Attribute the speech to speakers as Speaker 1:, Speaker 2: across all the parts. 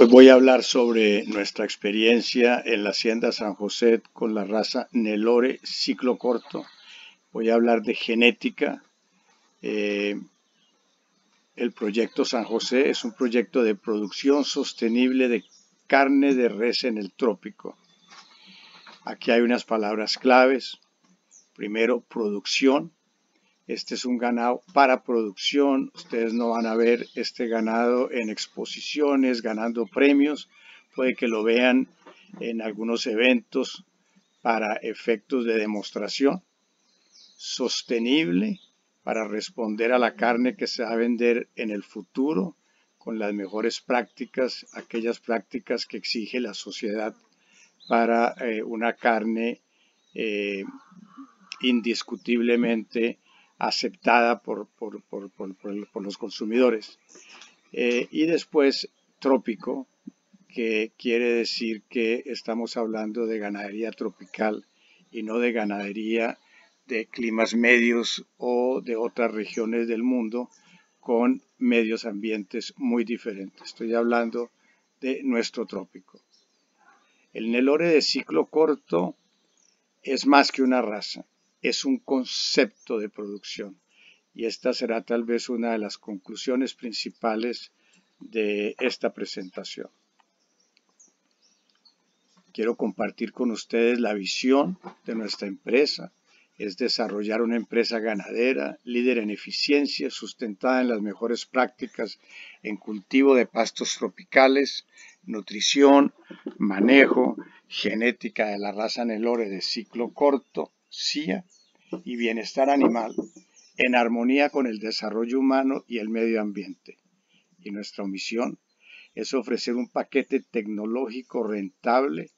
Speaker 1: Hoy voy a hablar sobre nuestra experiencia en la Hacienda San José con la raza Nelore ciclo corto. Voy a hablar de genética. El proyecto San José es un proyecto de producción sostenible de carne de res en el trópico. Aquí hay unas palabras claves. Primero, producción. Este es un ganado para producción. Ustedes no van a ver este ganado en exposiciones, ganando premios. Puede que lo vean en algunos eventos para efectos de demostración. Sostenible para responder a la carne que se va a vender en el futuro con las mejores prácticas, aquellas prácticas que exige la sociedad para una carne indiscutiblemente aceptada por los consumidores. Y después trópico, que quiere decir que estamos hablando de ganadería tropical y no de ganadería de climas medios o de otras regiones del mundo con medios ambientes muy diferentes. Estoy hablando de nuestro trópico. El Nelore de ciclo corto es más que una raza. Es un concepto de producción y esta será tal vez una de las conclusiones principales de esta presentación. Quiero compartir con ustedes la visión de nuestra empresa. Es desarrollar una empresa ganadera, líder en eficiencia, sustentada en las mejores prácticas en cultivo de pastos tropicales, nutrición, manejo, genética de la raza Nelore de ciclo corto, CIA, y bienestar animal en armonía con el desarrollo humano y el medio ambiente. Y nuestra misión es ofrecer un paquete tecnológico rentable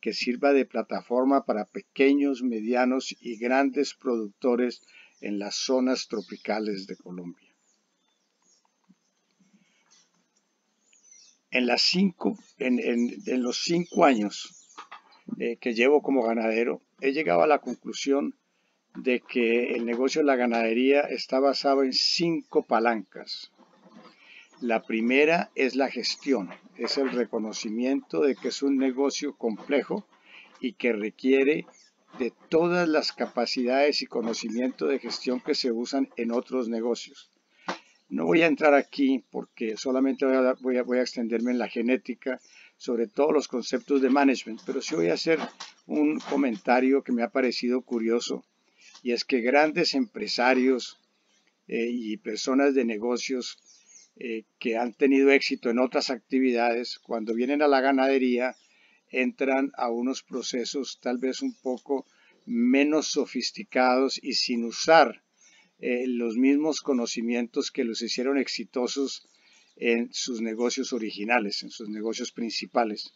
Speaker 1: que sirva de plataforma para pequeños, medianos y grandes productores en las zonas tropicales de Colombia. En los 5 años que llevo como ganadero, he llegado a la conclusión de que el negocio de la ganadería está basado en 5 palancas. La primera es la gestión, es el reconocimiento de que es un negocio complejo y que requiere de todas las capacidades y conocimiento de gestión que se usan en otros negocios. No voy a entrar aquí porque solamente voy a extenderme en la genética sobre todos los conceptos de management, pero sí voy a hacer un comentario que me ha parecido curioso, y es que grandes empresarios y personas de negocios que han tenido éxito en otras actividades, cuando vienen a la ganadería, entran a unos procesos tal vez un poco menos sofisticados y sin usar los mismos conocimientos que los hicieron exitosos en sus negocios originales, en sus negocios principales.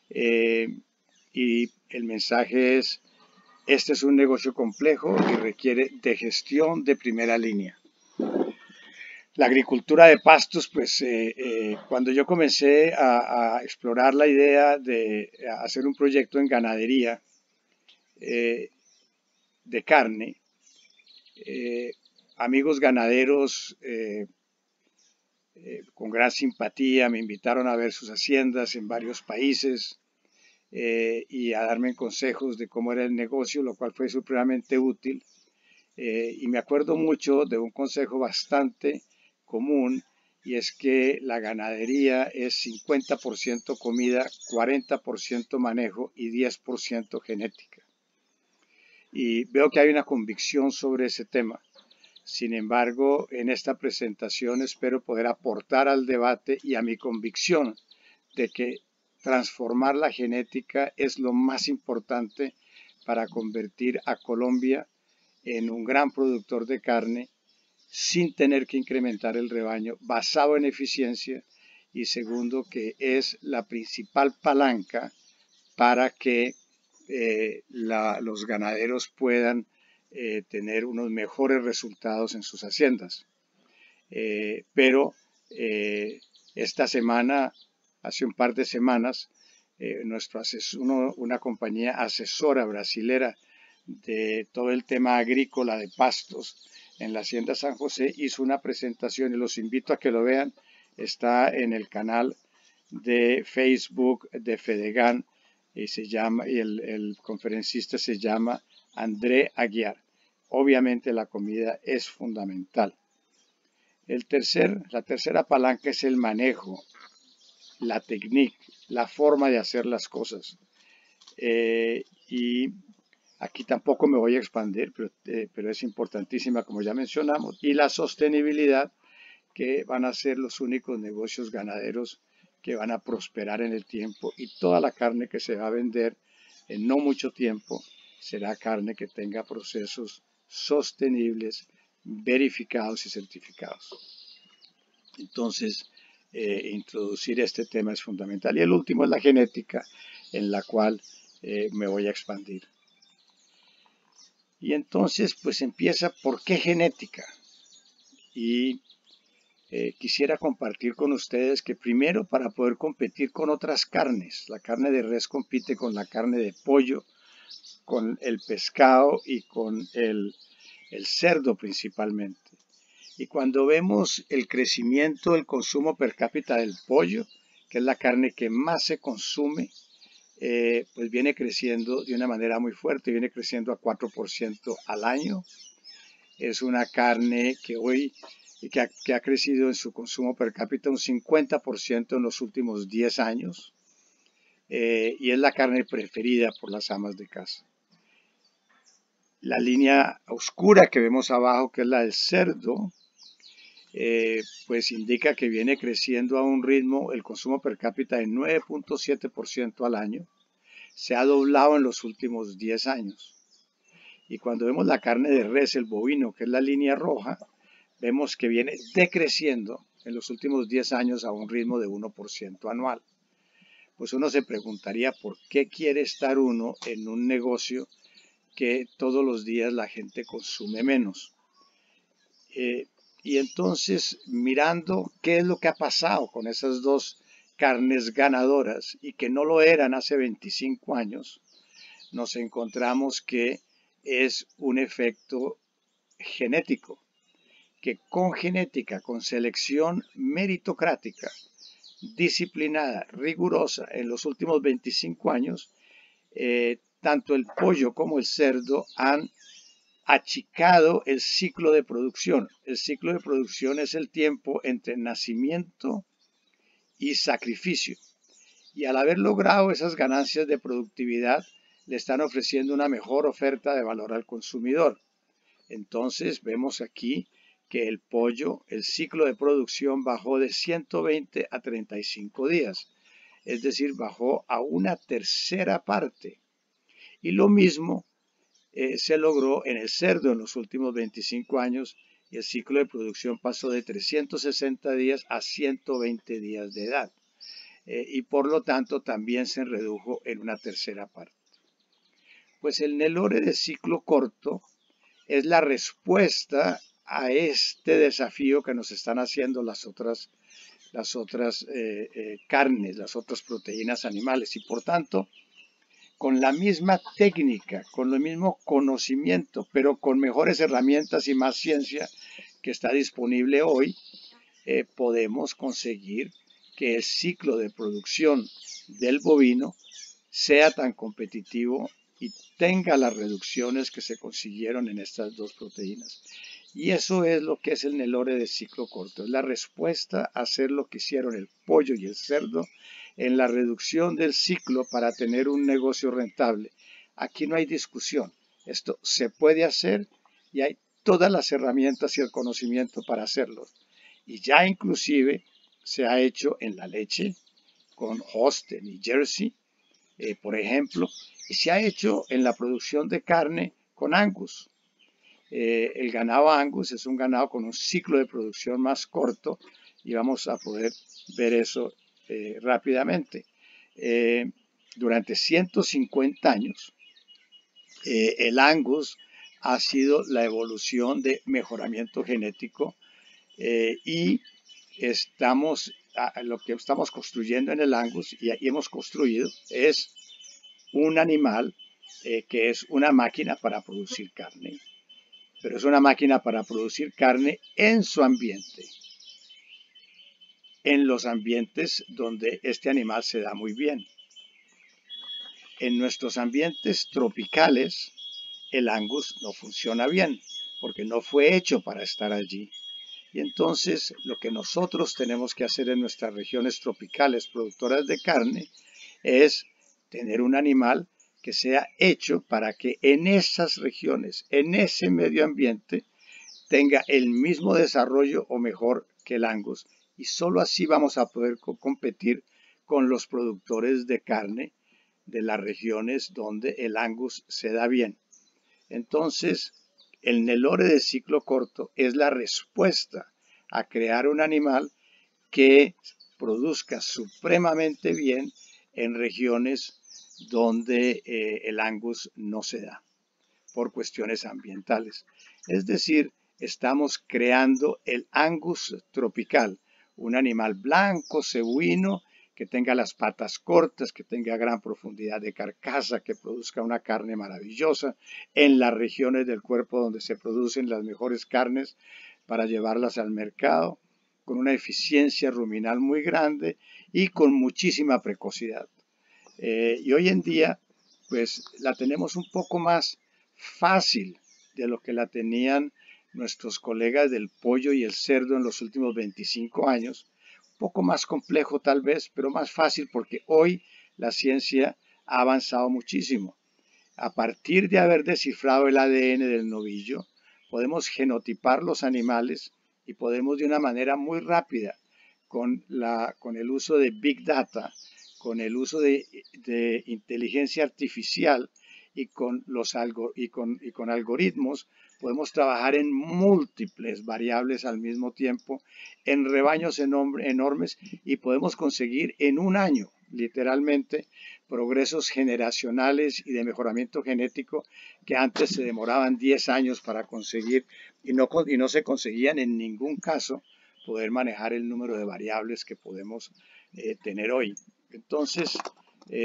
Speaker 1: Y el mensaje es, este es un negocio complejo y requiere de gestión de primera línea. La agricultura de pastos, pues cuando yo comencé a explorar la idea de hacer un proyecto en ganadería de carne, amigos ganaderos con gran simpatía me invitaron a ver sus haciendas en varios países y a darme consejos de cómo era el negocio, lo cual fue supremamente útil. Y me acuerdo mucho de un consejo bastante común, y es que la ganadería es 50% comida, 40% manejo y 10% genética. Y veo que hay una convicción sobre ese tema. Sin embargo, en esta presentación espero poder aportar al debate y a mi convicción de que transformar la genética es lo más importante para convertir a Colombia en un gran productor de carne sin tener que incrementar el rebaño, basado en eficiencia, y segundo, que es la principal palanca para que los ganaderos puedan tener unos mejores resultados en sus haciendas. Pero esta semana, hace un par de semanas, una compañía asesora brasilera de todo el tema agrícola de pastos en la Hacienda San José hizo una presentación y los invito a que lo vean. Está en el canal de Facebook de Fedegan y el conferencista se llama André Aguiar. Obviamente la comida es fundamental. La tercera palanca es el manejo, la técnica, la forma de hacer las cosas. Y aquí tampoco me voy a expandir, pero es importantísima, como ya mencionamos. Y la sostenibilidad, que van a ser los únicos negocios ganaderos que van a prosperar en el tiempo, y toda la carne que se va a vender en no mucho tiempo será carne que tenga procesos sostenibles, verificados y certificados. Entonces, introducir este tema es fundamental. Y el último es la genética, en la cual me voy a expandir. Y entonces, pues empieza, ¿por qué genética? Y quisiera compartir con ustedes que primero, para poder competir con otras carnes, la carne de res compite con la carne de pollo, con el pescado y con el cerdo principalmente. Y cuando vemos el crecimiento del consumo per cápita del pollo, que es la carne que más se consume, pues viene creciendo de una manera muy fuerte, viene creciendo a 4% al año. Es una carne que hoy que ha crecido en su consumo per cápita un 50% en los últimos 10 años, y es la carne preferida por las amas de casa. La línea oscura que vemos abajo, que es la del cerdo, pues indica que viene creciendo a un ritmo el consumo per cápita de 9.7% al año. Se ha doblado en los últimos 10 años. Y cuando vemos la carne de res, el bovino, que es la línea roja, vemos que viene decreciendo en los últimos 10 años a un ritmo de 1% anual. Pues uno se preguntaría por qué quiere estar uno en un negocio que todos los días la gente consume menos. Y entonces, mirando qué es lo que ha pasado con esas dos carnes ganadoras y que no lo eran hace 25 años, nos encontramos que es un efecto genético, que con genética, con selección meritocrática, disciplinada, rigurosa en los últimos 25 años, tanto el pollo como el cerdo han achicado el ciclo de producción. El ciclo de producción es el tiempo entre nacimiento y sacrificio. Y al haber logrado esas ganancias de productividad, le están ofreciendo una mejor oferta de valor al consumidor. Entonces vemos aquí que el pollo, el ciclo de producción bajó de 120 a 35 días, es decir, bajó a una tercera parte. Y lo mismo se logró en el cerdo en los últimos 25 años, y el ciclo de producción pasó de 360 días a 120 días de edad. Y por lo tanto también se redujo en una tercera parte. Pues el Nelore de ciclo corto es la respuesta a este desafío que nos están haciendo las otras carnes, las otras proteínas animales, y por tanto, con la misma técnica, con el mismo conocimiento, pero con mejores herramientas y más ciencia que está disponible hoy, podemos conseguir que el ciclo de producción del bovino sea tan competitivo y tenga las reducciones que se consiguieron en estas dos proteínas. Y eso es lo que es el Nelore de ciclo corto, es la respuesta a hacer lo que hicieron el pollo y el cerdo en la reducción del ciclo para tener un negocio rentable. Aquí no hay discusión, esto se puede hacer y hay todas las herramientas y el conocimiento para hacerlo. Y ya inclusive se ha hecho en la leche con Holstein y Jersey, por ejemplo, y se ha hecho en la producción de carne con Angus. El ganado Angus es un ganado con un ciclo de producción más corto y vamos a poder ver eso rápidamente. Durante 150 años, el Angus ha sido la evolución de mejoramiento genético, y lo que estamos construyendo en el Angus y hemos construido es un animal que es una máquina para producir carne, pero es una máquina para producir carne en su ambiente. en los ambientes donde este animal se da muy bien. En nuestros ambientes tropicales, el Angus no funciona bien, porque no fue hecho para estar allí. Y entonces lo que nosotros tenemos que hacer en nuestras regiones tropicales productoras de carne es tener un animal que sea hecho para que en esas regiones, en ese medio ambiente, tenga el mismo desarrollo o mejor que el Angus. Y solo así vamos a poder competir con los productores de carne de las regiones donde el Angus se da bien. Entonces, el Nelore de ciclo corto es la respuesta a crear un animal que produzca supremamente bien en regiones donde el Angus no se da por cuestiones ambientales. Es decir, estamos creando el Angus tropical, un animal blanco, cebuino, que tenga las patas cortas, que tenga gran profundidad de carcasa, que produzca una carne maravillosa en las regiones del cuerpo donde se producen las mejores carnes para llevarlas al mercado, con una eficiencia ruminal muy grande y con muchísima precocidad. Y hoy en día, pues la tenemos un poco más fácil de lo que la tenían nuestros colegas del pollo y el cerdo en los últimos 25 años. Un poco más complejo tal vez, pero más fácil porque hoy la ciencia ha avanzado muchísimo. A partir de haber descifrado el ADN del novillo, podemos genotipar los animales y podemos de una manera muy rápida, con el uso de Big Data, con el uso de inteligencia artificial y con algoritmos, podemos trabajar en múltiples variables al mismo tiempo, en rebaños enormes, y podemos conseguir en un año, literalmente, progresos generacionales y de mejoramiento genético que antes se demoraban 10 años para conseguir y no se conseguían en ningún caso poder manejar el número de variables que podemos tener hoy. Entonces,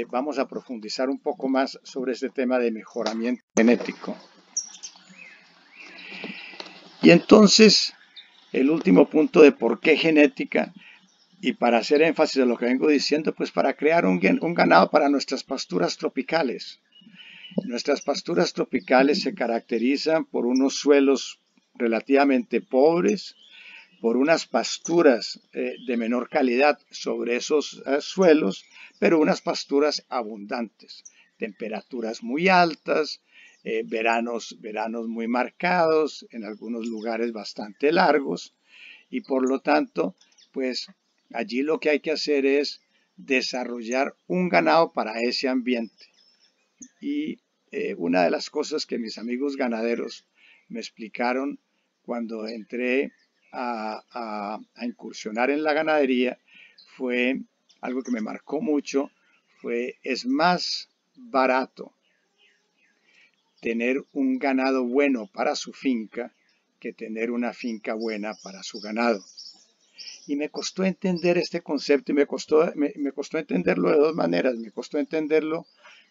Speaker 1: vamos a profundizar un poco más sobre este tema de mejoramiento genético. Y entonces, el último punto de por qué genética, y para hacer énfasis en lo que vengo diciendo, pues para crear un ganado para nuestras pasturas tropicales. Nuestras pasturas tropicales se caracterizan por unos suelos relativamente pobres, por unas pasturas de menor calidad sobre esos suelos, pero unas pasturas abundantes, temperaturas muy altas, veranos muy marcados, en algunos lugares bastante largos, y por lo tanto, pues allí lo que hay que hacer es desarrollar un ganado para ese ambiente. Y una de las cosas que mis amigos ganaderos me explicaron cuando entré a incursionar en la ganadería fue algo que me marcó mucho, es más barato tener un ganado bueno para su finca que tener una finca buena para su ganado. Y me costó entender este concepto y me costó entenderlo de dos maneras. Me costó entenderlo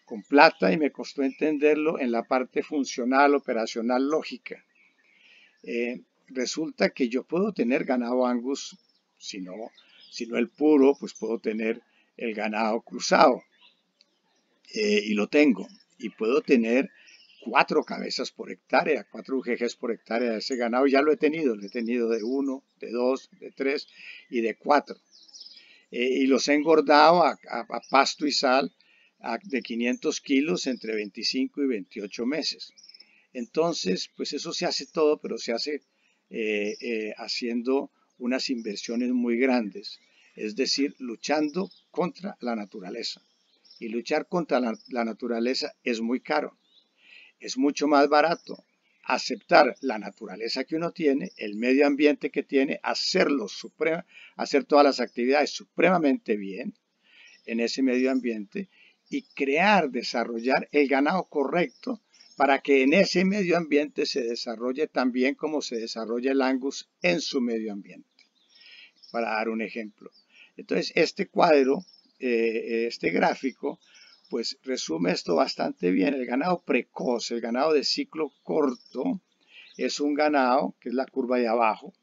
Speaker 1: con plata y me costó entenderlo en la parte funcional, operacional, lógica. Resulta que yo puedo tener ganado Angus, si no el puro, pues puedo tener el ganado cruzado, y lo tengo. Y puedo tener 4 cabezas por hectárea, 4 UGGs por hectárea de ese ganado. Ya lo he tenido de 1, de 2, de 3 y de 4. Y los he engordado a pasto y sal de 500 kilos entre 25 y 28 meses. Entonces, pues eso se hace todo, pero se hace haciendo unas inversiones muy grandes, es decir, luchando contra la naturaleza. Y luchar contra la naturaleza es muy caro. Es mucho más barato aceptar la naturaleza que uno tiene, el medio ambiente que tiene, hacer todas las actividades supremamente bien en ese medio ambiente y desarrollar el ganado correcto para que en ese medio ambiente se desarrolle tan bien como se desarrolla el Angus en su medio ambiente. Para dar un ejemplo. Entonces, este cuadro, este gráfico, pues resume esto bastante bien. El ganado precoz, el ganado de ciclo corto, es un ganado, que es la curva de abajo,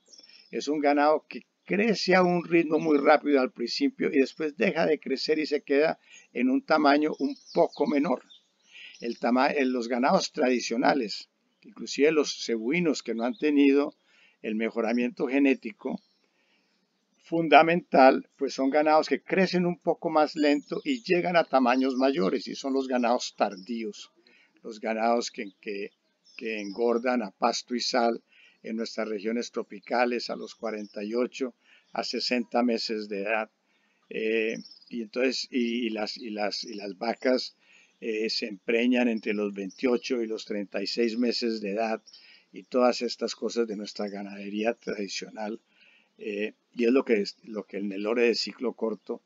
Speaker 1: es un ganado que crece a un ritmo muy rápido al principio y después deja de crecer y se queda en un tamaño un poco menor. Los ganados tradicionales, inclusive los cebuinos que no han tenido el mejoramiento genético fundamental, pues son ganados que crecen un poco más lento y llegan a tamaños mayores, y son los ganados tardíos, los ganados que engordan a pasto y sal en nuestras regiones tropicales a los 48 a 60 meses de edad. Y entonces las vacas se empreñan entre los 28 y los 36 meses de edad, y todas estas cosas de nuestra ganadería tradicional. Y es lo que el Nelore de ciclo corto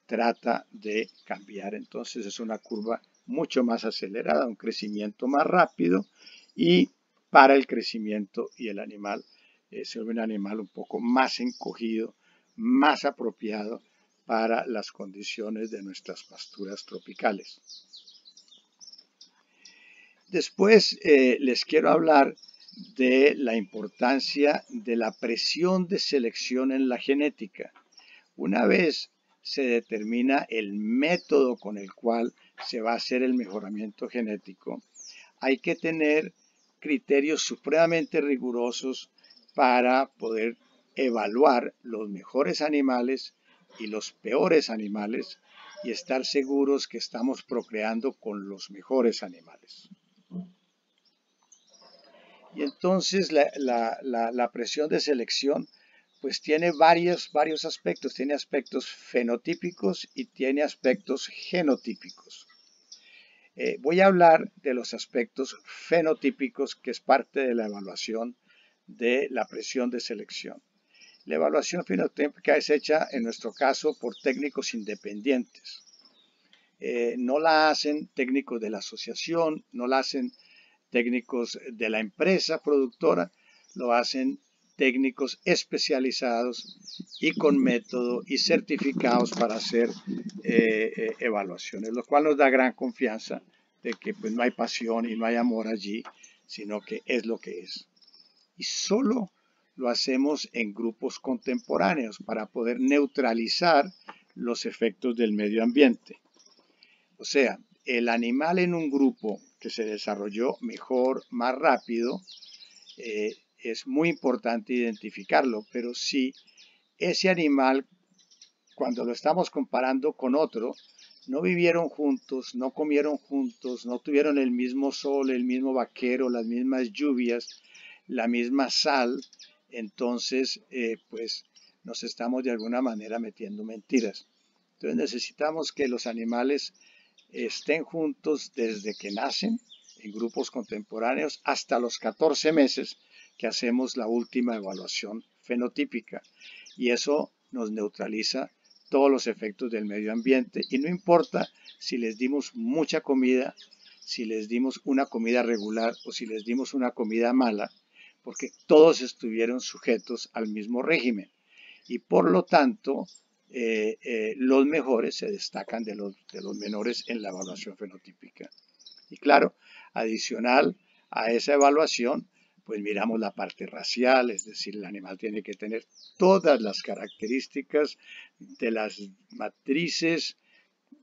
Speaker 1: trata de cambiar. Entonces es una curva mucho más acelerada, un crecimiento más rápido, y para el crecimiento, y el animal se vuelve un animal un poco más encogido, más apropiado para las condiciones de nuestras pasturas tropicales. Después les quiero hablar de la importancia de la presión de selección en la genética. Una vez se determina el método con el cual se va a hacer el mejoramiento genético, hay que tener criterios supremamente rigurosos para poder evaluar los mejores animales y los peores animales y estar seguros que estamos procreando con los mejores animales. Y entonces la presión de selección pues tiene varios aspectos. Tiene aspectos fenotípicos y tiene aspectos genotípicos. Voy a hablar de los aspectos fenotípicos, que es parte de la evaluación de la presión de selección. La evaluación fenotípica es hecha, en nuestro caso, por técnicos independientes. No la hacen técnicos de la asociación, no la hacen técnicos de la empresa productora, lo hacen técnicos especializados y con método y certificados para hacer evaluaciones, lo cual nos da gran confianza de que pues no hay pasión y no hay amor allí, sino que es lo que es. Y solo lo hacemos en grupos contemporáneos para poder neutralizar los efectos del medio ambiente. O sea, el animal en un grupo que se desarrolló mejor, más rápido, es muy importante identificarlo, pero si ese animal, cuando lo estamos comparando con otro, no vivieron juntos, no comieron juntos, no tuvieron el mismo sol, el mismo vaquero, las mismas lluvias, la misma sal, entonces pues nos estamos de alguna manera metiendo mentiras. Entonces necesitamos que los animales estén juntos desde que nacen, en grupos contemporáneos, hasta los 14 meses que hacemos la última evaluación fenotípica. Y eso nos neutraliza todos los efectos del medio ambiente. Y no importa si les dimos mucha comida, si les dimos una comida regular o si les dimos una comida mala, porque todos estuvieron sujetos al mismo régimen. Y por lo tanto, los mejores se destacan de los menores en la evaluación fenotípica. Y claro, adicional a esa evaluación, pues miramos la parte racial, es decir, el animal tiene que tener todas las características de las matrices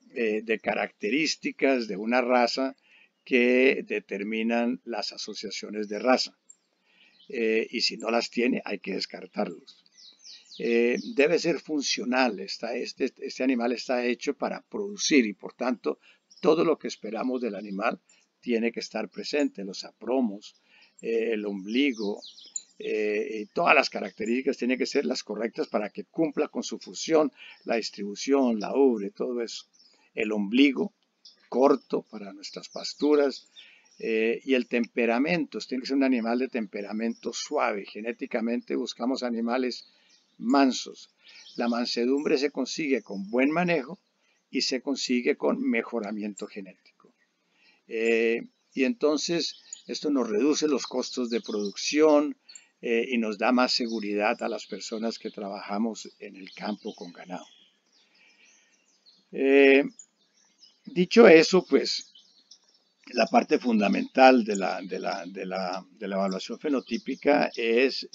Speaker 1: de características de una raza que determinan las asociaciones de raza. Y si no las tiene, hay que descartarlos. Debe ser funcional. Este animal está hecho para producir, y por tanto todo lo que esperamos del animal tiene que estar presente. Los apromos, el ombligo, y todas las características tienen que ser las correctas para que cumpla con su función, la distribución, la ubre, todo eso. El ombligo corto para nuestras pasturas, y el temperamento. Tiene que ser un animal de temperamento suave. Genéticamente buscamos animales mansos. La mansedumbre se consigue con buen manejo y se consigue con mejoramiento genético. Y entonces esto nos reduce los costos de producción y nos da más seguridad a las personas que trabajamos en el campo con ganado. Dicho eso, pues La parte fundamental de la evaluación fenotípica es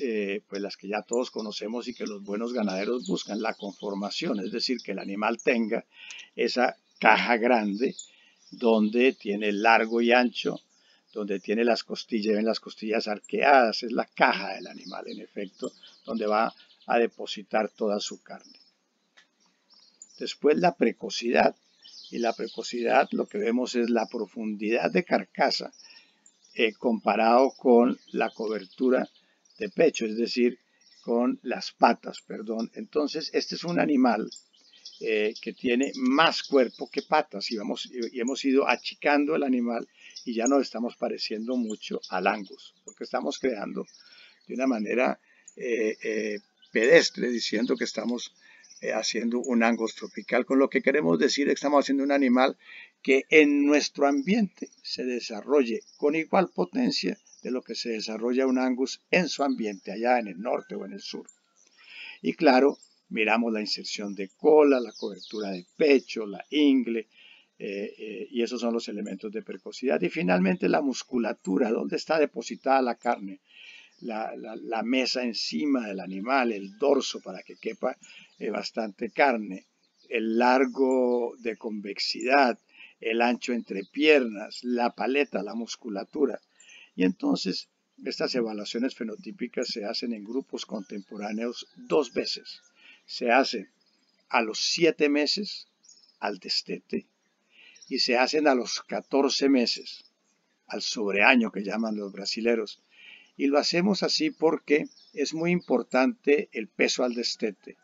Speaker 1: pues las que ya todos conocemos y que los buenos ganaderos buscan, la conformación, es decir, que el animal tenga esa caja grande donde tiene largo y ancho, donde tiene las costillas arqueadas, es la caja del animal, en efecto, donde va a depositar toda su carne. Después la precocidad. Y la precocidad lo que vemos es la profundidad de carcasa comparado con la cobertura de pecho, es decir, con las patas, perdón. Entonces, este es un animal que tiene más cuerpo que patas y hemos ido achicando el animal y ya nos estamos pareciendo mucho al Angus, porque estamos creando de una manera pedestre, diciendo que estamos haciendo un Angus tropical, con lo que queremos decir que estamos haciendo un animal que en nuestro ambiente se desarrolle con igual potencia de lo que se desarrolla un Angus en su ambiente, allá en el norte o en el sur. Y claro, miramos la inserción de cola, la cobertura de pecho, la ingle, y esos son los elementos de precocidad. Y finalmente la musculatura, donde está depositada la carne, la mesa encima del animal, el dorso para que quepa bastante carne, el largo de convexidad, el ancho entre piernas, la paleta, la musculatura. Y entonces estas evaluaciones fenotípicas se hacen en grupos contemporáneos 2 veces. Se hacen a los 7 meses al destete y se hacen a los 14 meses al sobreaño que llaman los brasileros. Y lo hacemos así porque es muy importante el peso al destete,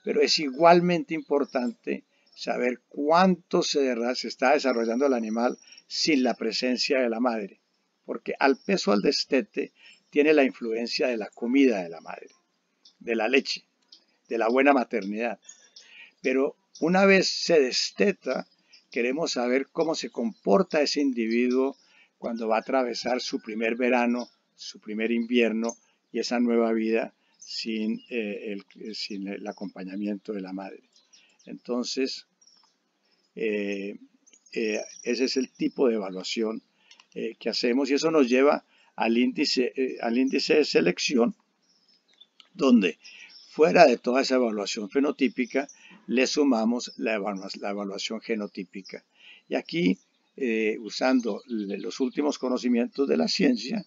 Speaker 1: pero es igualmente importante saber cuánto se está desarrollando el animal sin la presencia de la madre, porque al peso al destete tiene la influencia de la comida de la madre, de la leche, de la buena maternidad. Pero una vez se desteta, queremos saber cómo se comporta ese individuo cuando va a atravesar su primer verano, su primer invierno y esa nueva vida sin el acompañamiento de la madre. Entonces, ese es el tipo de evaluación que hacemos y eso nos lleva al índice de selección, donde fuera de toda esa evaluación fenotípica le sumamos la evaluación genotípica. Y aquí, usando los últimos conocimientos de la ciencia,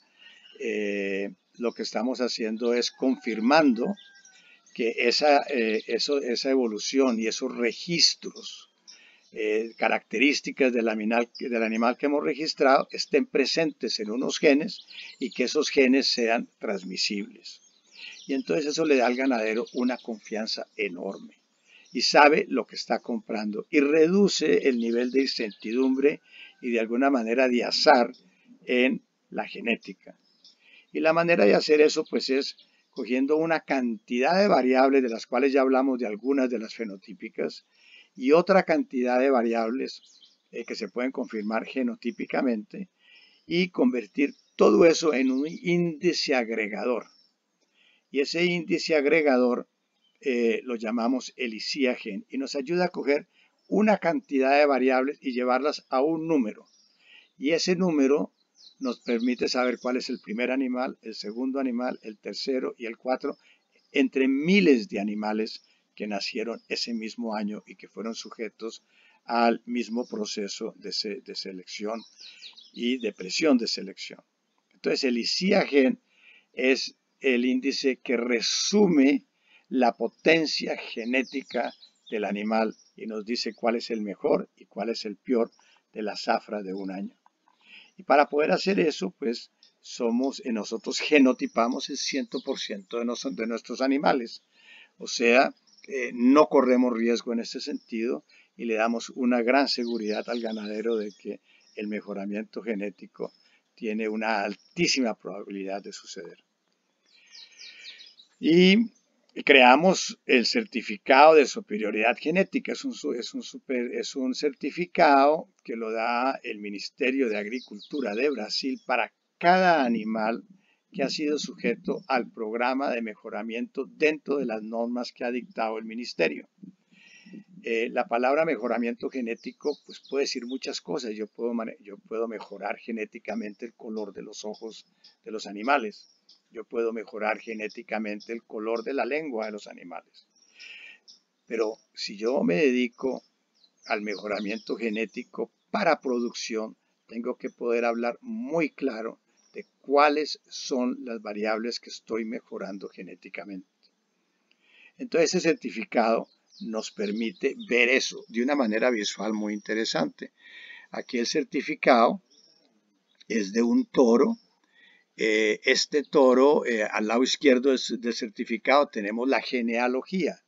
Speaker 1: lo que estamos haciendo es confirmando que esa evolución y esos registros, características del animal que hemos registrado estén presentes en unos genes y que esos genes sean transmisibles. Y entonces eso le da al ganadero una confianza enorme y sabe lo que está comprando y reduce el nivel de incertidumbre y de alguna manera de azar en la genética. Y la manera de hacer eso pues es cogiendo una cantidad de variables, de las cuales ya hablamos de algunas de las fenotípicas, y otra cantidad de variables que se pueden confirmar genotípicamente, y convertir todo eso en un índice agregador. Y ese índice agregador lo llamamos el ICIA-gen y nos ayuda a coger una cantidad de variables y llevarlas a un número. Y ese número nos permite saber cuál es el primer animal, el segundo animal, el tercero y el cuarto, entre miles de animales que nacieron ese mismo año y que fueron sujetos al mismo proceso de selección y de presión de selección. Entonces el ICIA-gen es el índice que resume la potencia genética del animal y nos dice cuál es el mejor y cuál es el peor de la zafra de un año. Y para poder hacer eso, pues nosotros genotipamos el 100% de nuestros animales. O sea, no corremos riesgo en este sentido y le damos una gran seguridad al ganadero de que el mejoramiento genético tiene una altísima probabilidad de suceder. Y creamos el certificado de superioridad genética. Es un certificado que lo da el Ministerio de Agricultura de Brasil para cada animal que ha sido sujeto al programa de mejoramiento dentro de las normas que ha dictado el ministerio. La palabra mejoramiento genético pues puede decir muchas cosas. Yo puedo mejorar genéticamente el color de los ojos de los animales. Yo puedo mejorar genéticamente el color de la lengua de los animales. Pero si yo me dedico al mejoramiento genético para producción, tengo que poder hablar muy claro de cuáles son las variables que estoy mejorando genéticamente. Entonces ese certificado nos permite ver eso de una manera visual muy interesante. Aquí el certificado es de un toro. Este toro, al lado izquierdo del certificado tenemos la genealogía.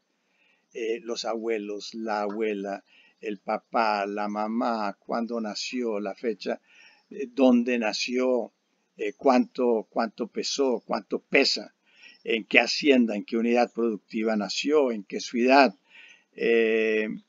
Speaker 1: Los abuelos, la abuela, el papá, la mamá, cuándo nació, la fecha, dónde nació, cuánto pesó, cuánto pesa, en qué hacienda, en qué unidad productiva nació, en qué ciudad, el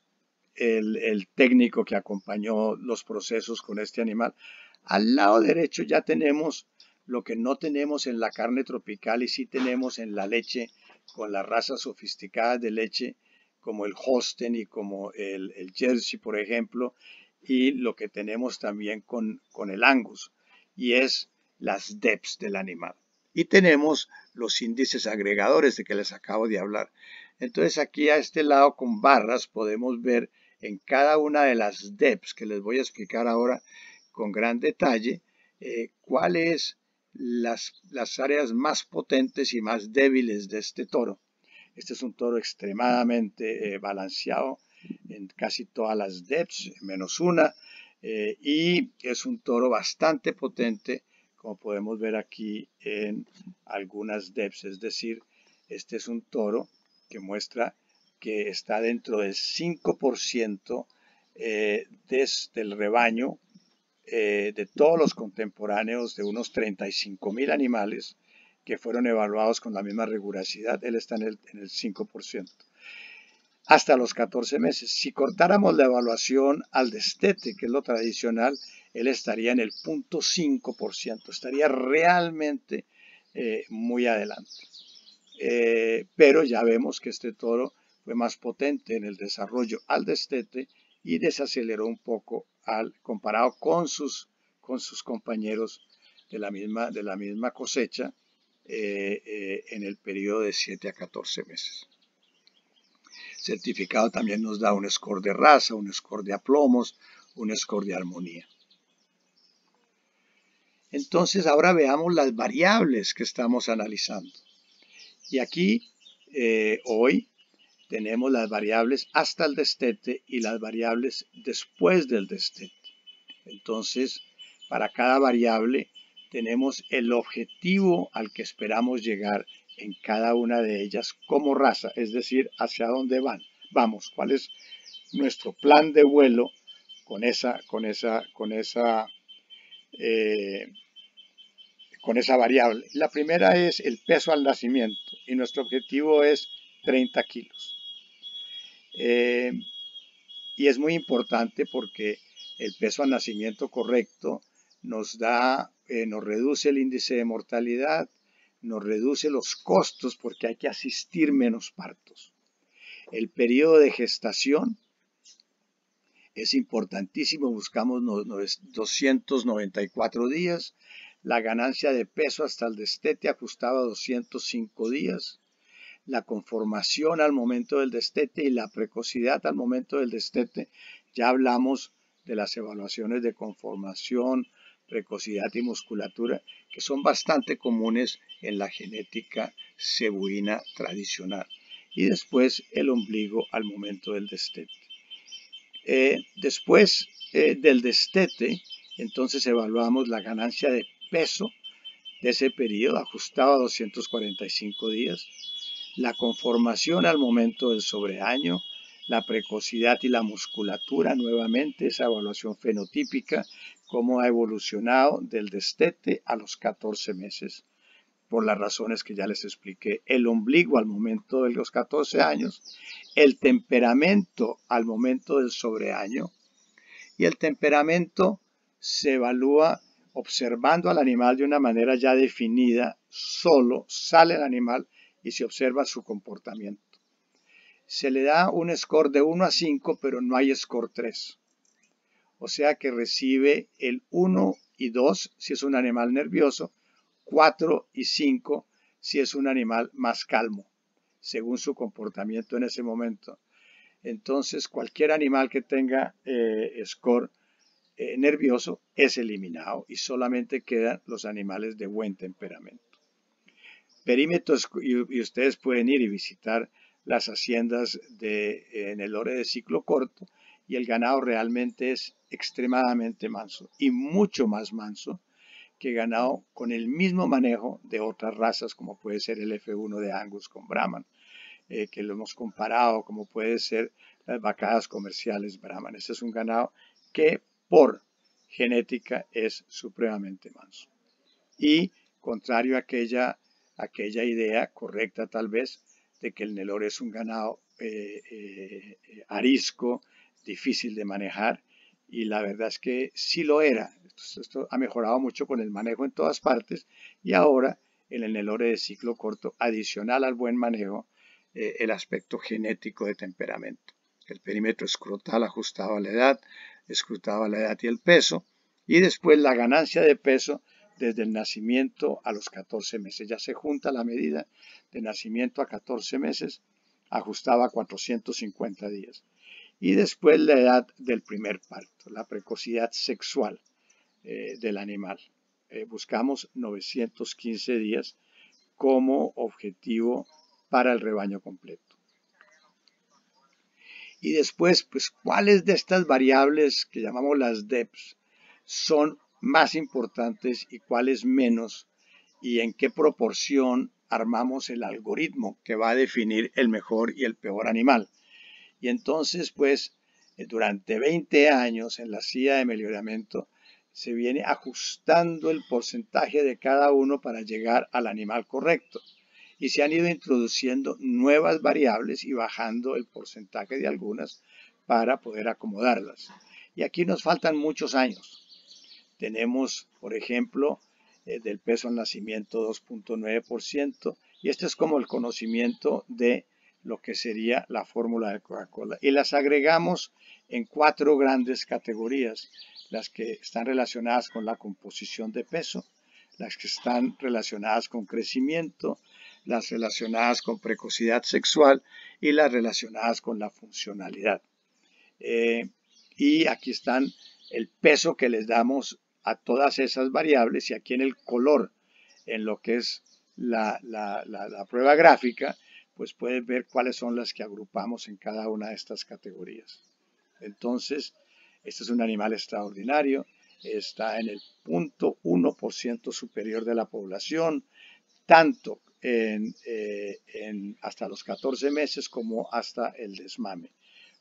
Speaker 1: técnico que acompañó los procesos con este animal. Al lado derecho ya tenemos lo que no tenemos en la carne tropical y sí tenemos en la leche, con las razas sofisticadas de leche, como el Holstein y como el Jersey, por ejemplo, y lo que tenemos también con el Angus, y es las DEPs del animal. Y tenemos los índices agregadores de que les acabo de hablar. Entonces aquí a este lado con barras podemos ver en cada una de las DEPs que les voy a explicar ahora con gran detalle, cuáles las áreas más potentes y más débiles de este toro. Este es un toro extremadamente balanceado en casi todas las DEPs, menos una, y es un toro bastante potente, como podemos ver aquí en algunas DEPs. Es decir, este es un toro que muestra que está dentro del 5% del rebaño de todos los contemporáneos de unos 35.000 animales que fueron evaluados con la misma rigurosidad. Él está en el 5%. Hasta los 14 meses. Si cortáramos la evaluación al destete, que es lo tradicional, él estaría en el 0.5%. Estaría realmente muy adelante. Pero ya vemos que este toro fue más potente en el desarrollo al destete y desaceleró un poco comparado con sus compañeros de la misma cosecha en el periodo de 7 a 14 meses. Certificado también nos da un score de raza, un score de aplomos, un score de armonía. Entonces ahora veamos las variables que estamos analizando. Y aquí hoy tenemos las variables hasta el destete y las variables después del destete. Entonces, para cada variable tenemos el objetivo al que esperamos llegar en cada una de ellas como raza, es decir, hacia dónde vamos, cuál es nuestro plan de vuelo con esa variable. La primera es el peso al nacimiento y nuestro objetivo es 30 kilos. Y es muy importante porque el peso al nacimiento correcto nos reduce el índice de mortalidad, nos reduce los costos porque hay que asistir menos partos. El periodo de gestación es importantísimo, buscamos 294 días, la ganancia de peso hasta el destete ajustado a 205 días, la conformación al momento del destete y la precocidad al momento del destete. Ya hablamos de las evaluaciones de conformación, precocidad y musculatura, que son bastante comunes en la genética cebuina tradicional. Y después el ombligo al momento del destete. Después del destete, entonces evaluamos la ganancia de peso de ese periodo ajustado a 245 días, la conformación al momento del sobreaño, la precocidad y la musculatura, nuevamente esa evaluación fenotípica, cómo ha evolucionado del destete a los 14 meses, por las razones que ya les expliqué. El ombligo al momento de los 14 años, el temperamento al momento del sobreaño, y el temperamento se evalúa observando al animal de una manera ya definida, solo sale el animal y se observa su comportamiento. se le da un score de 1 a 5, pero no hay score 3. O sea que recibe el 1 y 2 si es un animal nervioso, 4 y 5 si es un animal más calmo, según su comportamiento en ese momento. Entonces, cualquier animal que tenga score nervioso es eliminado y solamente quedan los animales de buen temperamento. Perímetros, y ustedes pueden ir y visitar las haciendas en el lore de ciclo corto, y el ganado realmente es extremadamente manso y mucho más manso que ganado con el mismo manejo de otras razas, como puede ser el F1 de Angus con Brahman, que lo hemos comparado, como puede ser las vacadas comerciales Brahman. Este es un ganado que por genética es supremamente manso. Y contrario a aquella idea correcta tal vez de que el Nelore es un ganado arisco, difícil de manejar, y la verdad es que sí lo era. Esto ha mejorado mucho con el manejo en todas partes, y ahora en el Nelore de ciclo corto, adicional al buen manejo, el aspecto genético de temperamento. El perímetro escrotal ajustado a la edad y el peso, y después la ganancia de peso desde el nacimiento a los 14 meses. Ya se junta la medida de nacimiento a 14 meses, ajustada a 450 días. Y después la edad del primer parto, la precocidad sexual del animal. Buscamos 915 días como objetivo para el rebaño completo. Y después, pues, ¿cuáles de estas variables que llamamos las DEPs son más importantes y cuáles menos? ¿Y en qué proporción armamos el algoritmo que va a definir el mejor y el peor animal? Y entonces, pues, durante 20 años en la CIA de mejoramiento se viene ajustando el porcentaje de cada uno para llegar al animal correcto. Y se han ido introduciendo nuevas variables y bajando el porcentaje de algunas para poder acomodarlas. Y aquí nos faltan muchos años. Tenemos, por ejemplo, del peso al nacimiento 2.9%, y este es como el conocimiento de lo que sería la fórmula de Coca-Cola. Y las agregamos en 4 grandes categorías: las que están relacionadas con la composición de peso, las que están relacionadas con crecimiento, las relacionadas con precocidad sexual y las relacionadas con la funcionalidad. Y aquí están el peso que les damos a todas esas variables, y aquí en el color, en lo que es la prueba gráfica, pues pueden ver cuáles son las que agrupamos en cada una de estas categorías. Entonces, este es un animal extraordinario, está en el 0.1% superior de la población, tanto hasta los 14 meses como hasta el desmame.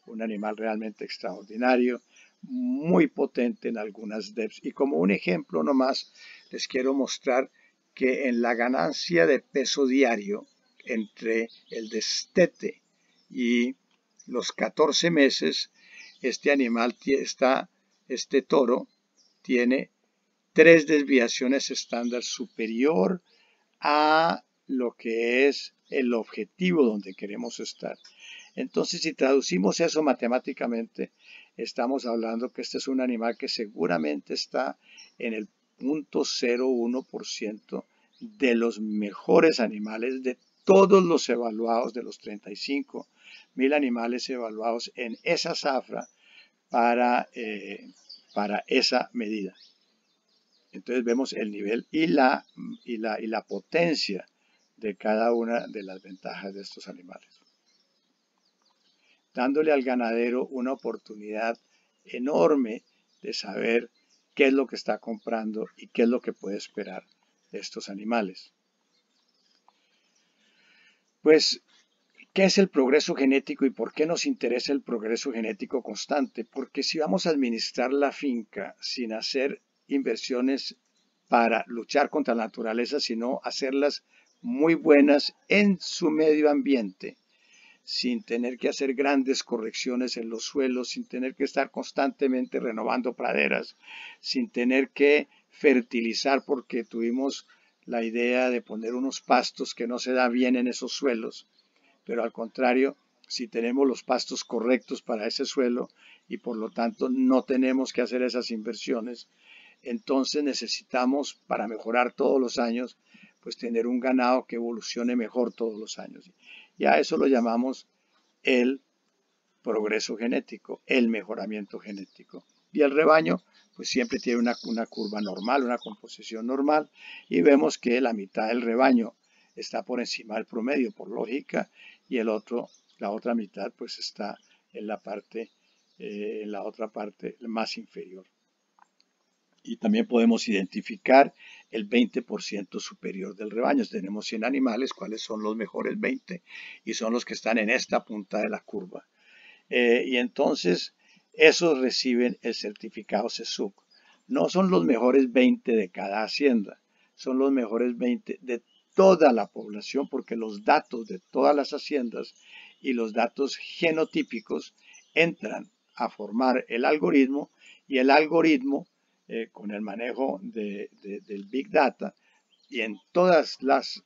Speaker 1: Un animal realmente extraordinario, muy potente en algunas DEPs. Y como un ejemplo nomás, les quiero mostrar que en la ganancia de peso diario entre el destete y los 14 meses, este toro tiene 3 desviaciones estándar superior a lo que es el objetivo donde queremos estar. Entonces, si traducimos eso matemáticamente, estamos hablando que este es un animal que seguramente está en el 0.01% de los mejores animales de todos los evaluados, de los 35.000 animales evaluados en esa zafra para esa medida. Entonces vemos el nivel y la potencia de cada una de las ventajas de estos animales, dándole al ganadero una oportunidad enorme de saber qué es lo que está comprando y qué es lo que puede esperar de estos animales. Pues, ¿qué es el progreso genético y por qué nos interesa el progreso genético constante? Porque si vamos a administrar la finca sin hacer inversiones para luchar contra la naturaleza, sino hacerlas muy buenas en su medio ambiente, sin tener que hacer grandes correcciones en los suelos, sin tener que estar constantemente renovando praderas, sin tener que fertilizar porque tuvimos la idea de poner unos pastos que no se da bien en esos suelos, pero al contrario, si tenemos los pastos correctos para ese suelo y por lo tanto no tenemos que hacer esas inversiones, entonces necesitamos, para mejorar todos los años, pues tener un ganado que evolucione mejor todos los años. Y a eso lo llamamos el progreso genético, el mejoramiento genético. Y el rebaño pues siempre tiene una curva normal, una composición normal, y vemos que la mitad del rebaño está por encima del promedio por lógica, y la otra mitad pues está en la otra parte más inferior. Y también podemos identificar el 20% superior del rebaño. Tenemos 100 animales, ¿cuáles son los mejores 20? Y son los que están en esta punta de la curva. Y entonces esos reciben el certificado CESUC. No son los mejores 20 de cada hacienda, son los mejores 20 de toda la población, porque los datos de todas las haciendas y los datos genotípicos entran a formar el algoritmo, y el algoritmo con el manejo del Big Data y en todas las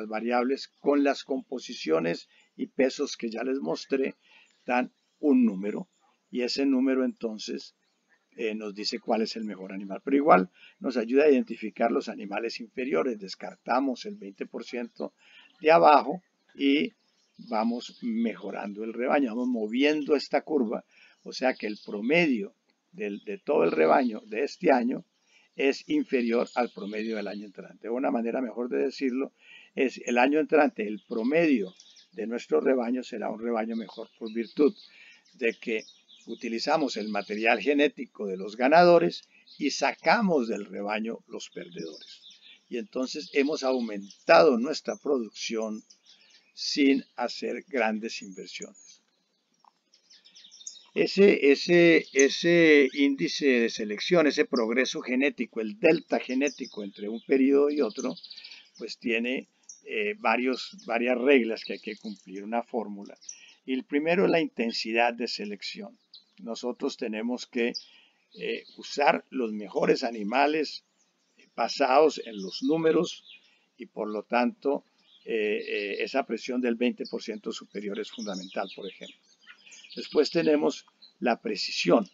Speaker 1: variables con las composiciones y pesos que ya les mostré, dan un número, y ese número entonces nos dice cuál es el mejor animal. Pero igual nos ayuda a identificar los animales inferiores. Descartamos el 20% de abajo y vamos mejorando el rebaño, vamos moviendo esta curva. O sea que el promedio de todo el rebaño de este año es inferior al promedio del año entrante. Una manera mejor de decirlo es: el año entrante el promedio de nuestro rebaño será un rebaño mejor por virtud de que utilizamos el material genético de los ganadores y sacamos del rebaño los perdedores. Y entonces hemos aumentado nuestra producción sin hacer grandes inversiones. Ese índice de selección, ese progreso genético, el delta genético entre un periodo y otro, pues tiene varias reglas que hay que cumplir, una fórmula. Y el primero es la intensidad de selección. Nosotros tenemos que usar los mejores animales basados en los números, y por lo tanto esa presión del 20% superior es fundamental, por ejemplo. Después tenemos la precisión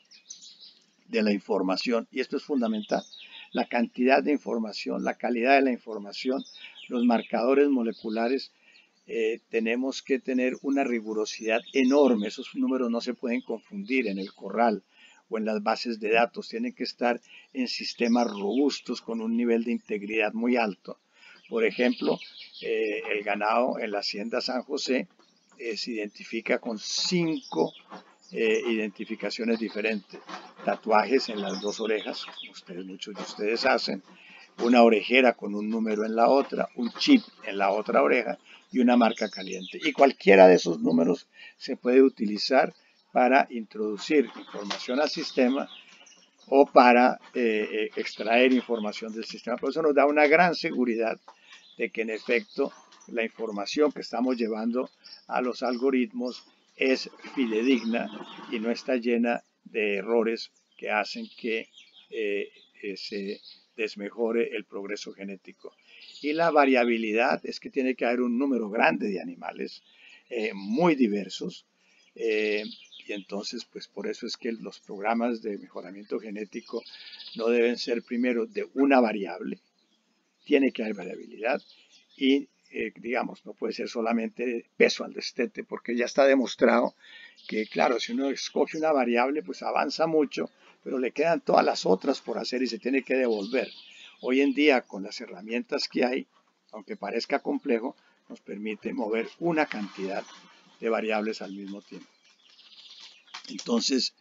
Speaker 1: de la información, y esto es fundamental. La cantidad de información, la calidad de la información, los marcadores moleculares, tenemos que tener una rigurosidad enorme. Esos números no se pueden confundir en el corral o en las bases de datos. Tienen que estar en sistemas robustos con un nivel de integridad muy alto. Por ejemplo, el ganado en la hacienda San José se identifica con 5 identificaciones diferentes. Tatuajes en las 2 orejas, como muchos de ustedes hacen, una orejera con un número en la otra, un chip en la otra oreja y una marca caliente. Y cualquiera de esos números se puede utilizar para introducir información al sistema o para extraer información del sistema. Por eso nos da una gran seguridad de que en efecto la información que estamos llevando a los algoritmos es fidedigna y no está llena de errores que hacen que se desmejore el progreso genético. Y la variabilidad es que tiene que haber un número grande de animales muy diversos, y entonces pues por eso es que los programas de mejoramiento genético no deben ser primero de una variable, tiene que haber variabilidad, y digamos, no puede ser solamente peso al destete, porque ya está demostrado que, claro, si uno escoge una variable, pues avanza mucho, pero le quedan todas las otras por hacer y se tiene que devolver. Hoy en día, con las herramientas que hay, aunque parezca complejo, nos permite mover una cantidad de variables al mismo tiempo. Entonces,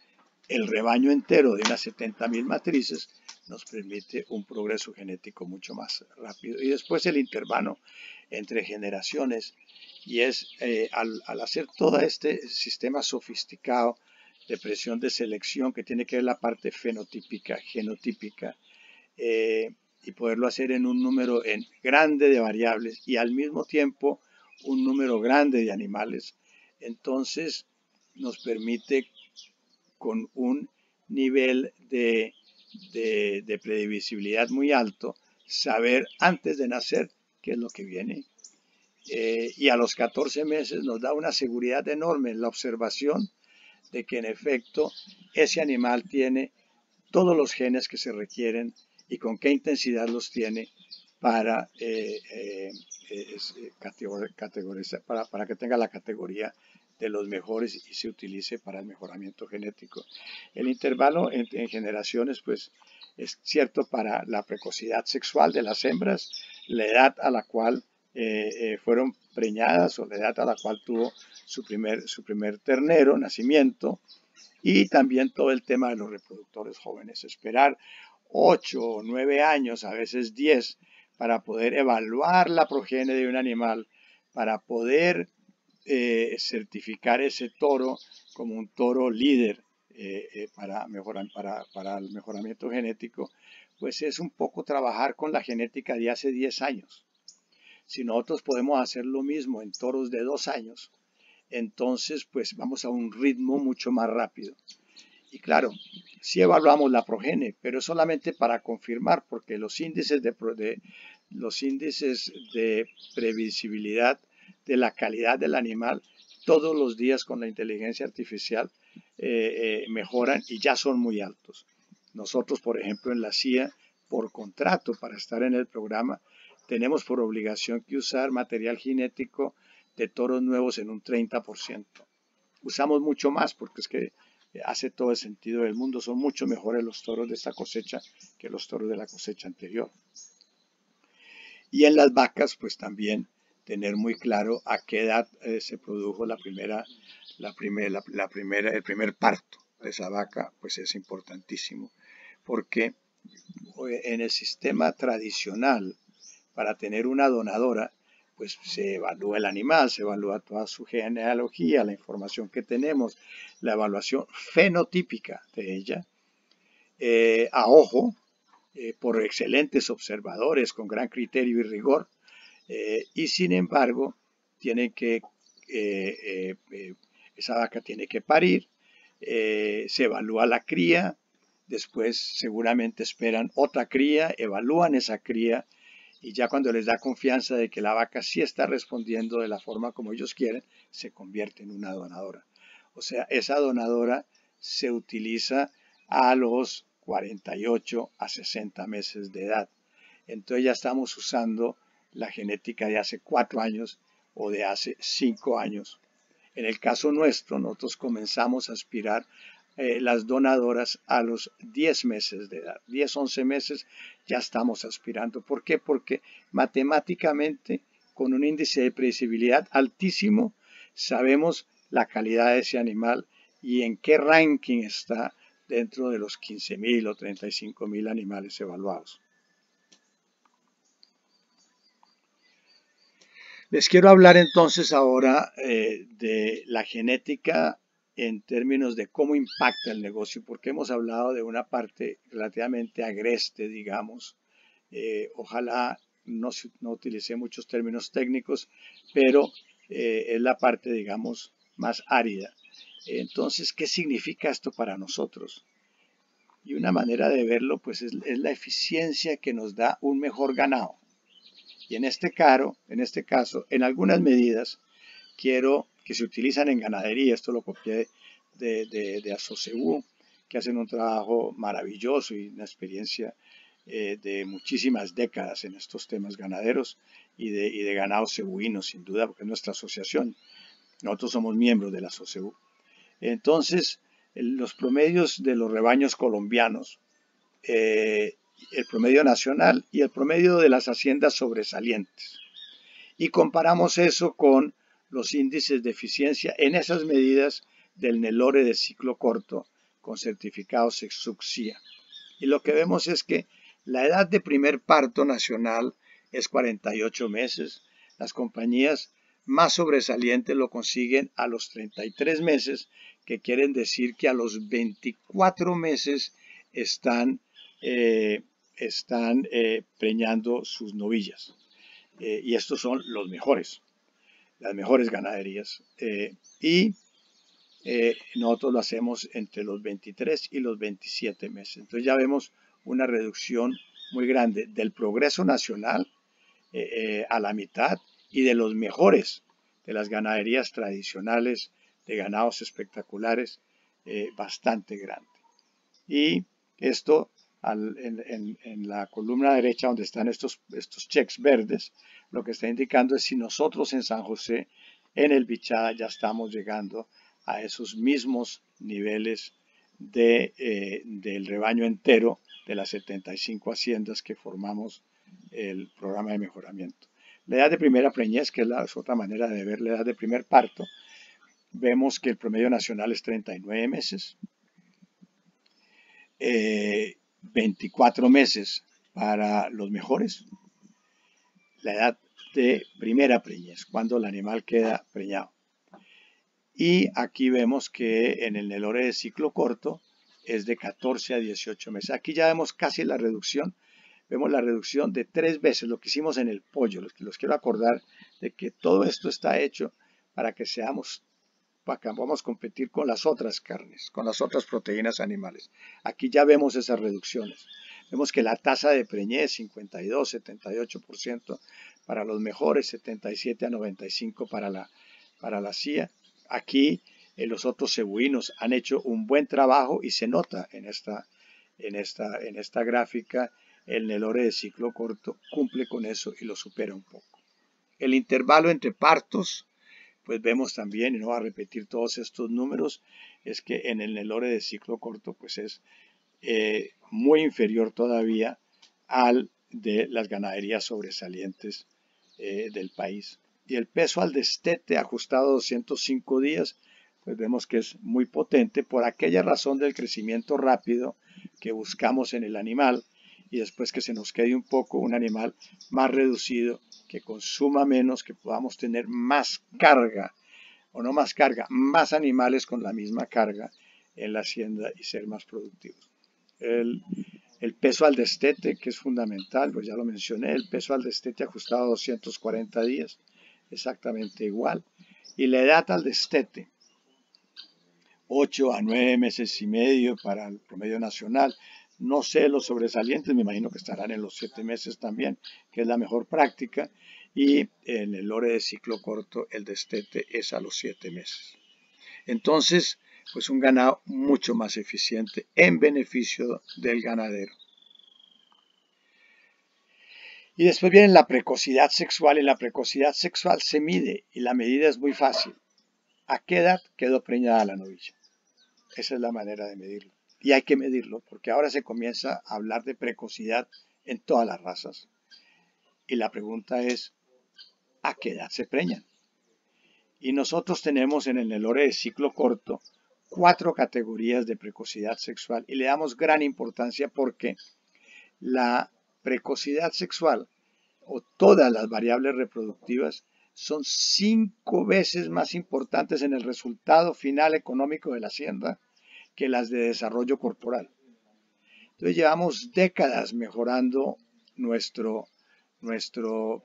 Speaker 1: el rebaño entero de unas 70.000 matrices nos permite un progreso genético mucho más rápido. Y después el intervalo entre generaciones, y es al hacer todo este sistema sofisticado de presión de selección que tiene que ver la parte fenotípica, genotípica, y poderlo hacer en un número grande de variables y al mismo tiempo un número grande de animales, entonces nos permite con un nivel de previsibilidad muy alto saber antes de nacer qué es lo que viene, y a los 14 meses nos da una seguridad enorme en la observación de que en efecto ese animal tiene todos los genes que se requieren y con qué intensidad los tiene para, categorizar, para que tenga la categoría de los mejores y se utilice para el mejoramiento genético. El intervalo en generaciones pues es cierto para la precocidad sexual de las hembras, la edad a la cual fueron preñadas o la edad a la cual tuvo su primer ternero, nacimiento, y también todo el tema de los reproductores jóvenes. Esperar 8 o 9 años, a veces 10, para poder evaluar la progenie de un animal, para poder certificar ese toro como un toro líder para el mejoramiento genético, pues es un poco trabajar con la genética de hace 10 años. Si nosotros podemos hacer lo mismo en toros de 2 años, entonces pues vamos a un ritmo mucho más rápido. Y claro, sí evaluamos la progenie, pero solamente para confirmar, porque los índices de previsibilidad de la calidad del animal todos los días con la inteligencia artificial mejoran y ya son muy altos. Nosotros, por ejemplo, en la CIA, por contrato para estar en el programa, tenemos por obligación que usar material genético de toros nuevos en un 30%. Usamos mucho más porque es que hace todo el sentido del mundo. Son mucho mejores los toros de esta cosecha que los toros de la cosecha anterior. Y en las vacas, pues también tener muy claro a qué edad se produjo el primer parto de esa vaca, pues es importantísimo. Porque en el sistema tradicional, para tener una donadora, pues se evalúa el animal, se evalúa toda su genealogía, la información que tenemos, la evaluación fenotípica de ella, a ojo, por excelentes observadores con gran criterio y rigor, y sin embargo, esa vaca tiene que parir, se evalúa la cría, después seguramente esperan otra cría, evalúan esa cría, y ya cuando les da confianza de que la vaca sí está respondiendo de la forma como ellos quieren, se convierte en una donadora. O sea, esa donadora se utiliza a los 48 a 60 meses de edad. Entonces ya estamos usando la genética de hace 4 años o de hace 5 años. En el caso nuestro, nosotros comenzamos a aspirar las donadoras a los 10 meses de edad. 10, 11 meses ya estamos aspirando. ¿Por qué? Porque matemáticamente, con un índice de predecibilidad altísimo, sabemos la calidad de ese animal y en qué ranking está dentro de los 15.000 o 35.000 animales evaluados. Les quiero hablar entonces ahora de la genética en términos de cómo impacta el negocio, porque hemos hablado de una parte relativamente agreste, digamos. Ojalá no utilicé muchos términos técnicos, pero es la parte, digamos, más árida. Entonces, ¿qué significa esto para nosotros? Y una manera de verlo, pues, es la eficiencia que nos da un mejor ganado. Y en este caso, en algunas medidas, quiero que se utilizan en ganadería. Esto lo copié de Asoceu, que hacen un trabajo maravilloso y una experiencia de muchísimas décadas en estos temas ganaderos y de ganados cebuinos, sin duda, porque es nuestra asociación. Nosotros somos miembros de la Asoceu. Entonces, los promedios de los rebaños colombianos, el promedio nacional y el promedio de las haciendas sobresalientes. Y comparamos eso con los índices de eficiencia en esas medidas del Nelore de ciclo corto con certificado Sexuxia. Y lo que vemos es que la edad de primer parto nacional es 48 meses. Las compañías más sobresalientes lo consiguen a los 33 meses, que quieren decir que a los 24 meses están preñando sus novillas. Y estos son los mejores, las mejores ganaderías. Nosotros lo hacemos entre los 23 y los 27 meses. Entonces ya vemos una reducción muy grande del progreso nacional a la mitad y de los mejores de las ganaderías tradicionales de ganados espectaculares, bastante grande. Y esto en la columna derecha donde están estos checks verdes, lo que está indicando es si nosotros en San José, en el Bichada, ya estamos llegando a esos mismos niveles del rebaño entero de las 75 haciendas que formamos el programa de mejoramiento. La edad de primera preñez, que es otra manera de ver la edad de primer parto, vemos que el promedio nacional es 39 meses, 24 meses para los mejores, la edad de primera preñez, cuando el animal queda preñado. Y aquí vemos que en el Nelore de ciclo corto es de 14 a 18 meses. Aquí ya vemos casi la reducción. Vemos la reducción de 3 veces lo que hicimos en el pollo. Los quiero acordar de que todo esto está hecho para que podamos competir con las otras carnes, con las otras proteínas animales. Aquí ya vemos esas reducciones. Vemos que la tasa de preñez 52, 78% para los mejores, 77 a 95 para la CIA. Aquí los otros cebuinos han hecho un buen trabajo y se nota en esta gráfica. El Nelore de ciclo corto cumple con eso y lo supera un poco. El intervalo entre partos, pues vemos también, y no voy a repetir todos estos números, es que en el Nelore de ciclo corto pues es muy inferior todavía al de las ganaderías sobresalientes del país. Y el peso al destete ajustado a 205 días, pues vemos que es muy potente por aquella razón del crecimiento rápido que buscamos en el animal y después que se nos quede un poco un animal más reducido, que consuma menos, que podamos tener más carga, o no más carga, más animales con la misma carga en la hacienda y ser más productivos. El peso al destete, que es fundamental, pues ya lo mencioné, el peso al destete ajustado a 240 días, exactamente igual. Y la edad al destete, 8 a 9 meses y medio para el promedio nacional. No sé los sobresalientes, me imagino que estarán en los 7 meses también, que es la mejor práctica. Y en el lore de ciclo corto, el destete es a los 7 meses. Entonces, pues un ganado mucho más eficiente en beneficio del ganadero. Y después viene la precocidad sexual. Y la precocidad sexual se mide y la medida es muy fácil. ¿A qué edad quedó preñada la novilla? Esa es la manera de medirlo. Y hay que medirlo porque ahora se comienza a hablar de precocidad en todas las razas. Y la pregunta es, ¿a qué edad se preñan? Y nosotros tenemos en el Nelore de ciclo corto 4 categorías de precocidad sexual y le damos gran importancia porque la precocidad sexual o todas las variables reproductivas son 5 veces más importantes en el resultado final económico de la hacienda que las de desarrollo corporal. Entonces llevamos décadas mejorando nuestro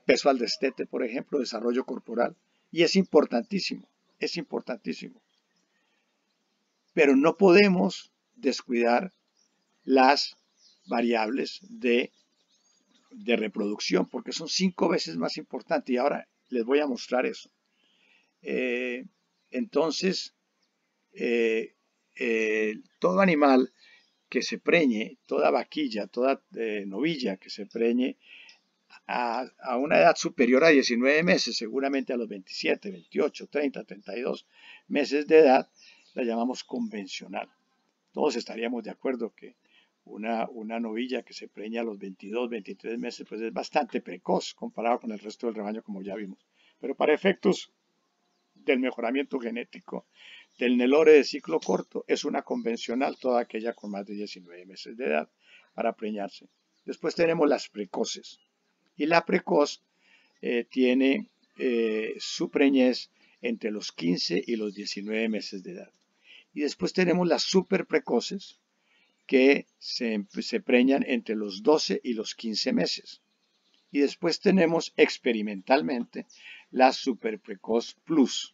Speaker 1: peso al destete, por ejemplo, desarrollo corporal, y es importantísimo, es importantísimo. Pero no podemos descuidar las variables de reproducción, porque son 5 veces más importantes y ahora les voy a mostrar eso. Entonces, todo animal que se preñe, toda vaquilla, toda novilla que se preñe a una edad superior a 19 meses, seguramente a los 27, 28, 30, 32 meses de edad, la llamamos convencional. Todos estaríamos de acuerdo que una novilla que se preña a los 22, 23 meses, pues es bastante precoz comparado con el resto del rebaño, como ya vimos. Pero para efectos del mejoramiento genético del Nelore de ciclo corto, es una convencional, toda aquella con más de 19 meses de edad para preñarse. Después tenemos las precoces. Y la precoz tiene su preñez entre los 15 y los 19 meses de edad. Y después tenemos las super precoces, que se preñan entre los 12 y los 15 meses. Y después tenemos experimentalmente las super precoz plus,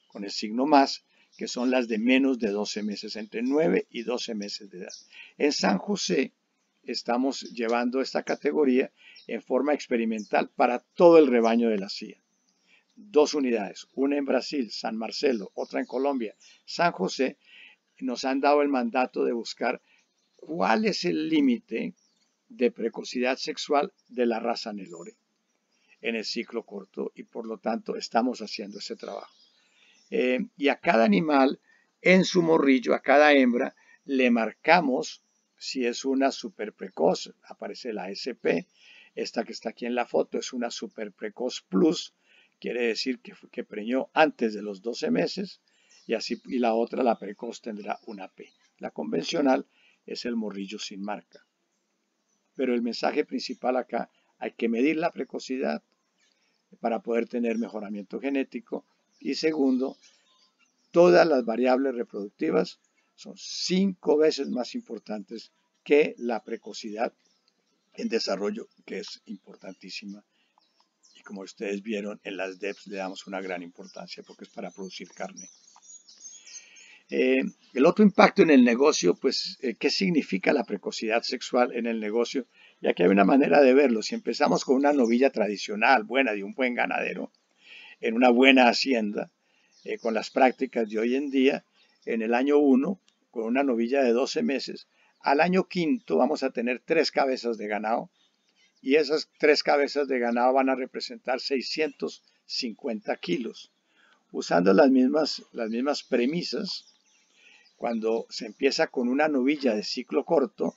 Speaker 1: con el signo más, que son las de menos de 12 meses, entre 9 y 12 meses de edad. En San José estamos llevando esta categoría en forma experimental para todo el rebaño de la CIA. 2 unidades, una en Brasil, San Marcelo, otra en Colombia, San José, nos han dado el mandato de buscar cuál es el límite de precocidad sexual de la raza Nelore en el ciclo corto y por lo tanto estamos haciendo ese trabajo. Y a cada animal en su morrillo, a cada hembra, le marcamos si es una super precoz, aparece la SP, esta que está aquí en la foto es una super precoz plus, quiere decir que preñó antes de los 12 meses y la otra, la precoz, tendrá una P. La convencional es el morrillo sin marca. Pero el mensaje principal acá, hay que medir la precocidad para poder tener mejoramiento genético. Y segundo, todas las variables reproductivas son 5 veces más importantes que la precocidad en desarrollo, que es importantísima. Y como ustedes vieron, en las DEPs le damos una gran importancia porque es para producir carne. El otro impacto en el negocio, pues, ¿qué significa la precocidad sexual en el negocio? Y aquí hay una manera de verlo. Si empezamos con una novilla tradicional, buena, de un buen ganadero, en una buena hacienda, con las prácticas de hoy en día, en el año 1, con una novilla de 12 meses, al año 5 vamos a tener 3 cabezas de ganado y esas 3 cabezas de ganado van a representar 650 kilos. Usando las mismas premisas, cuando se empieza con una novilla de ciclo corto,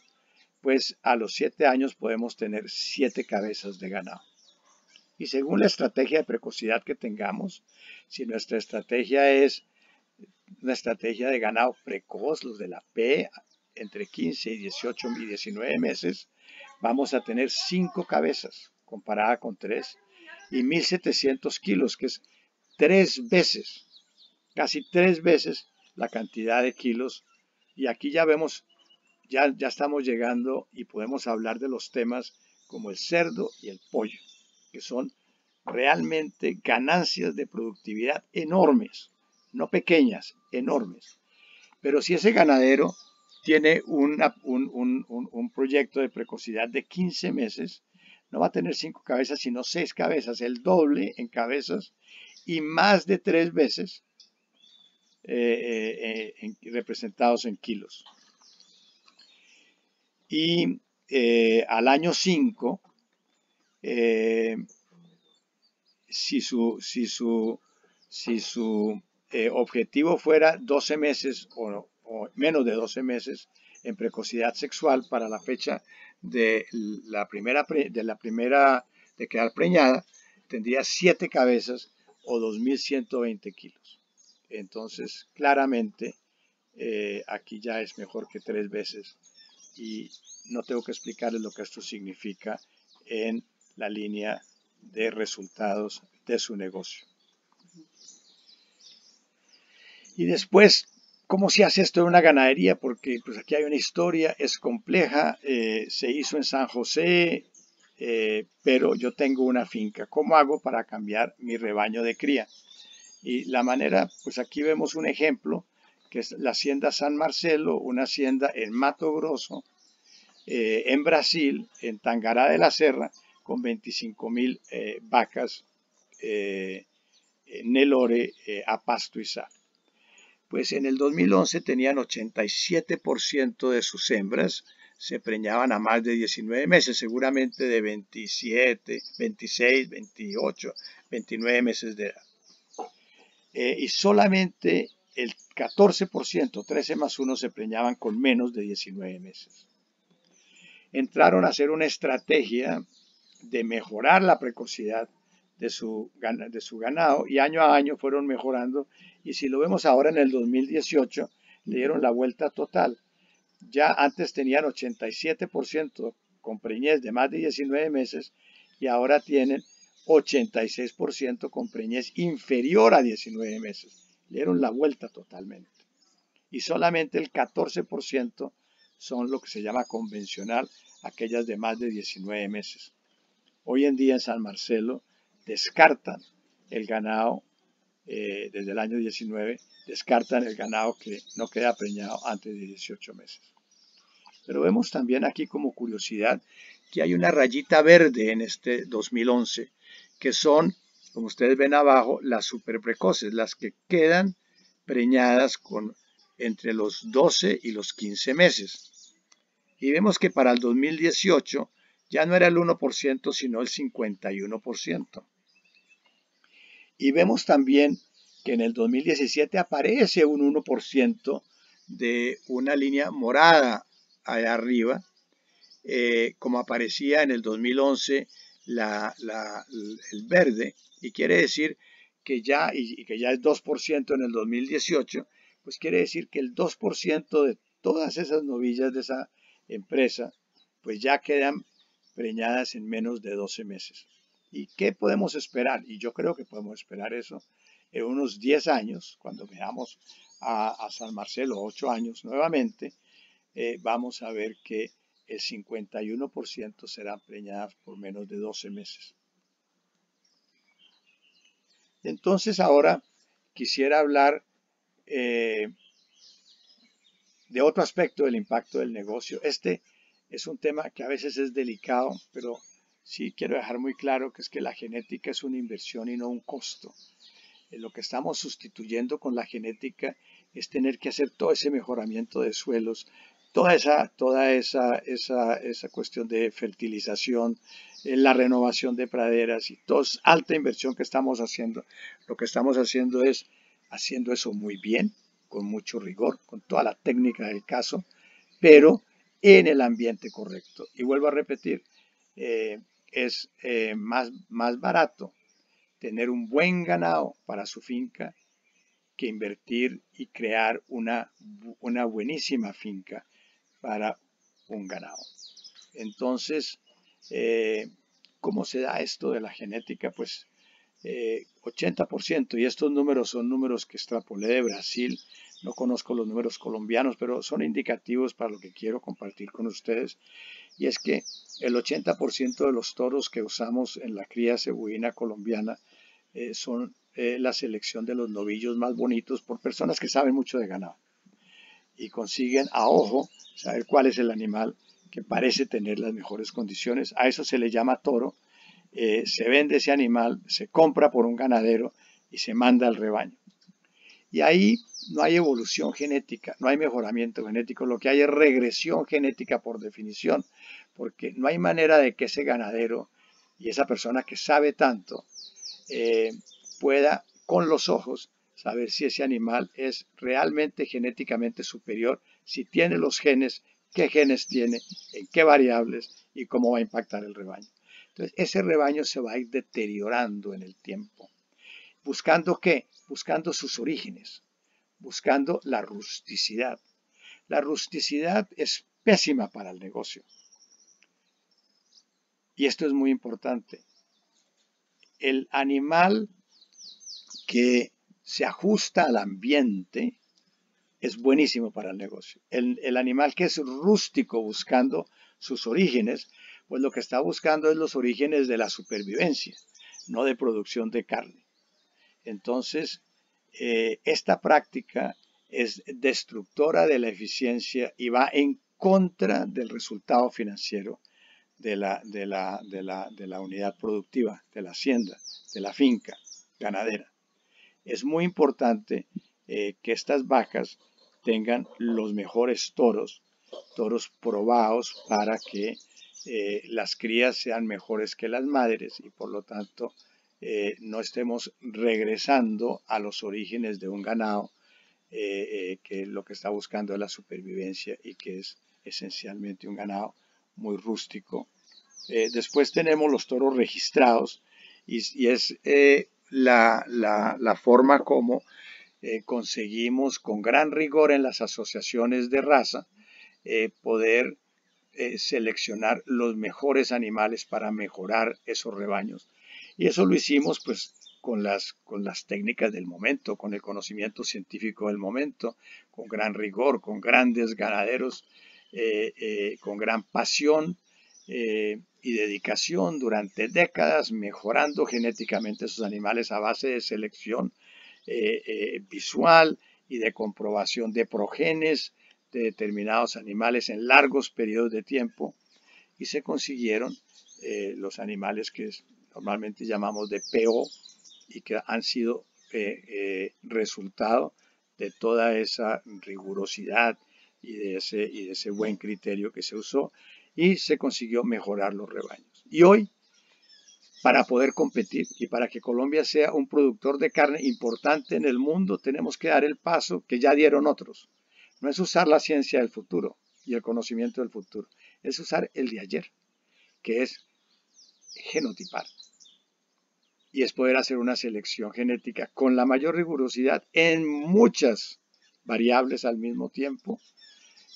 Speaker 1: pues a los 7 años podemos tener 7 cabezas de ganado. Y según la estrategia de precocidad que tengamos, si nuestra estrategia es una estrategia de ganado precoz, los de la P, entre 15 y 18 y 19 meses, vamos a tener 5 cabezas comparada con 3 y 1.700 kilos, que es 3 veces, casi 3 veces la cantidad de kilos. Y aquí ya vemos, ya estamos llegando y podemos hablar de los temas como el cerdo y el pollo, que son realmente ganancias de productividad enormes, no pequeñas, enormes. Pero si ese ganadero tiene un proyecto de precocidad de 15 meses, no va a tener 5 cabezas, sino 6 cabezas, el doble en cabezas y más de 3 veces representados en kilos. Y al año 5, si su objetivo fuera 12 meses o menos de 12 meses en precocidad sexual para la fecha de quedar preñada, tendría 7 cabezas o 2.120 kilos. Entonces, claramente, aquí ya es mejor que 3 veces y no tengo que explicarles lo que esto significa en la línea de resultados de su negocio. Y después, ¿cómo se hace esto en una ganadería? Porque pues aquí hay una historia, es compleja, se hizo en San José, pero yo tengo una finca. ¿Cómo hago para cambiar mi rebaño de cría? Y la manera, pues aquí vemos un ejemplo, que es la hacienda San Marcelo, una hacienda en Mato Grosso, en Brasil, en Tangará de la Serra, con 25.000 vacas Nelore a pasto y sal. Pues en el 2011 tenían 87% de sus hembras, se preñaban a más de 19 meses, seguramente de 27, 26, 28, 29 meses de edad. Y solamente el 14%, 13 más 1, se preñaban con menos de 19 meses. Entraron a hacer una estrategia de mejorar la precocidad de su ganado y año a año fueron mejorando y si lo vemos ahora en el 2018 le dieron la vuelta total. Ya antes tenían 87% con preñez de más de 19 meses y ahora tienen 86% con preñez inferior a 19 meses. Le dieron la vuelta totalmente. Y solamente el 14% son lo que se llama convencional, aquellas de más de 19 meses. Hoy en día en San Marcelo descartan el ganado, desde el año 19, descartan el ganado que no queda preñado antes de 18 meses. Pero vemos también aquí como curiosidad que hay una rayita verde en este 2011, que son como ustedes ven abajo, las superprecoces, las que quedan preñadas entre los 12 y los 15 meses. Y vemos que para el 2018 ya no era el 1%, sino el 51%. Y vemos también que en el 2017 aparece un 1% de una línea morada allá arriba, como aparecía en el 2011 el verde, y quiere decir que ya, y que ya es 2% en el 2018, pues quiere decir que el 2% de todas esas novillas de esa empresa, pues ya quedan preñadas en menos de 12 meses. ¿Y qué podemos esperar? Y yo creo que podemos esperar eso en unos 10 años, cuando veamos a San Marcelo, 8 años nuevamente, vamos a ver que el 51% serán preñadas por menos de 12 meses. Entonces ahora quisiera hablar de otro aspecto del impacto del negocio. Este es un tema que a veces es delicado, pero sí quiero dejar muy claro que es que la genética es una inversión y no un costo. Lo que estamos sustituyendo con la genética es tener que hacer todo ese mejoramiento de suelos, toda esa cuestión de fertilización, la renovación de praderas y toda esa alta inversión que estamos haciendo. Lo que estamos haciendo es haciendo eso muy bien, con mucho rigor, con toda la técnica del caso, pero en el ambiente correcto. Y vuelvo a repetir, es más barato tener un buen ganado para su finca que invertir y crear una buenísima finca para un ganado. Entonces, ¿cómo se da esto de la genética? Pues 80%, y estos números son números que extrapolé de Brasil, no conozco los números colombianos, pero son indicativos para lo que quiero compartir con ustedes, y es que el 80% de los toros que usamos en la cría cebuina colombiana son la selección de los novillos más bonitos por personas que saben mucho de ganado y consiguen a ojo saber cuál es el animal que parece tener las mejores condiciones. A eso se le llama toro. Se vende ese animal, se compra por un ganadero y se manda al rebaño. Y ahí no hay evolución genética, no hay mejoramiento genético, lo que hay es regresión genética por definición, porque no hay manera de que ese ganadero y esa persona que sabe tanto pueda con los ojos saber si ese animal es realmente genéticamente superior, si tiene los genes, qué genes tiene, en qué variables y cómo va a impactar el rebaño. Entonces, ese rebaño se va a ir deteriorando en el tiempo. ¿Buscando qué? Buscando sus orígenes, buscando la rusticidad. La rusticidad es pésima para el negocio. Y esto es muy importante. El animal que se ajusta al ambiente es buenísimo para el negocio. El animal que es rústico buscando sus orígenes, pues lo que está buscando es los orígenes de la supervivencia, no de producción de carne. Entonces, esta práctica es destructora de la eficiencia y va en contra del resultado financiero de la unidad productiva, de la hacienda, de la finca ganadera. Es muy importante que estas vacas tengan los mejores toros probados para que las crías sean mejores que las madres y por lo tanto no estemos regresando a los orígenes de un ganado que lo que está buscando es la supervivencia y que es esencialmente un ganado muy rústico. Después tenemos los toros registrados y es la forma como conseguimos con gran rigor en las asociaciones de raza poder seleccionar los mejores animales para mejorar esos rebaños. Y eso lo hicimos pues con las técnicas del momento, con el conocimiento científico del momento, con gran rigor, con grandes ganaderos, con gran pasión y dedicación durante décadas, mejorando genéticamente esos animales a base de selección visual y de comprobación de progenes de determinados animales en largos periodos de tiempo y se consiguieron los animales que normalmente llamamos de PO, y que han sido resultado de toda esa rigurosidad y de ese buen criterio que se usó, y se consiguió mejorar los rebaños. Y hoy, para poder competir y para que Colombia sea un productor de carne importante en el mundo, tenemos que dar el paso que ya dieron otros. No es usar la ciencia del futuro y el conocimiento del futuro, es usar el de ayer, que es genotipar. Y es poder hacer una selección genética con la mayor rigurosidad en muchas variables al mismo tiempo,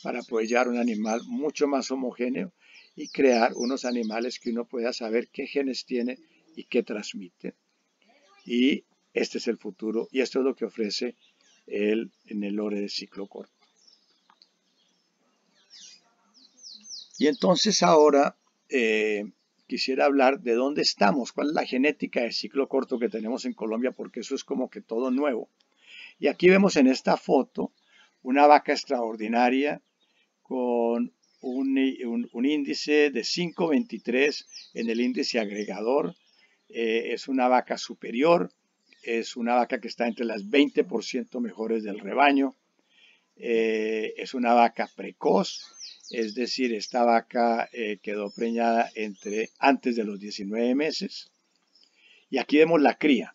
Speaker 1: para poder llevar un animal mucho más homogéneo y crear unos animales que uno pueda saber qué genes tiene y qué transmite. Y este es el futuro, y esto es lo que ofrece el Nelore de ciclo corto. Y entonces ahora quisiera hablar de dónde estamos, cuál es la genética de ciclo corto que tenemos en Colombia, porque eso es como que todo nuevo. Y aquí vemos en esta foto una vaca extraordinaria con un índice de 5.23 en el índice agregador. Es una vaca superior, es una vaca que está entre las 20% mejores del rebaño. Es una vaca precoz, es decir, esta vaca quedó preñada antes de los 19 meses. Y aquí vemos la cría.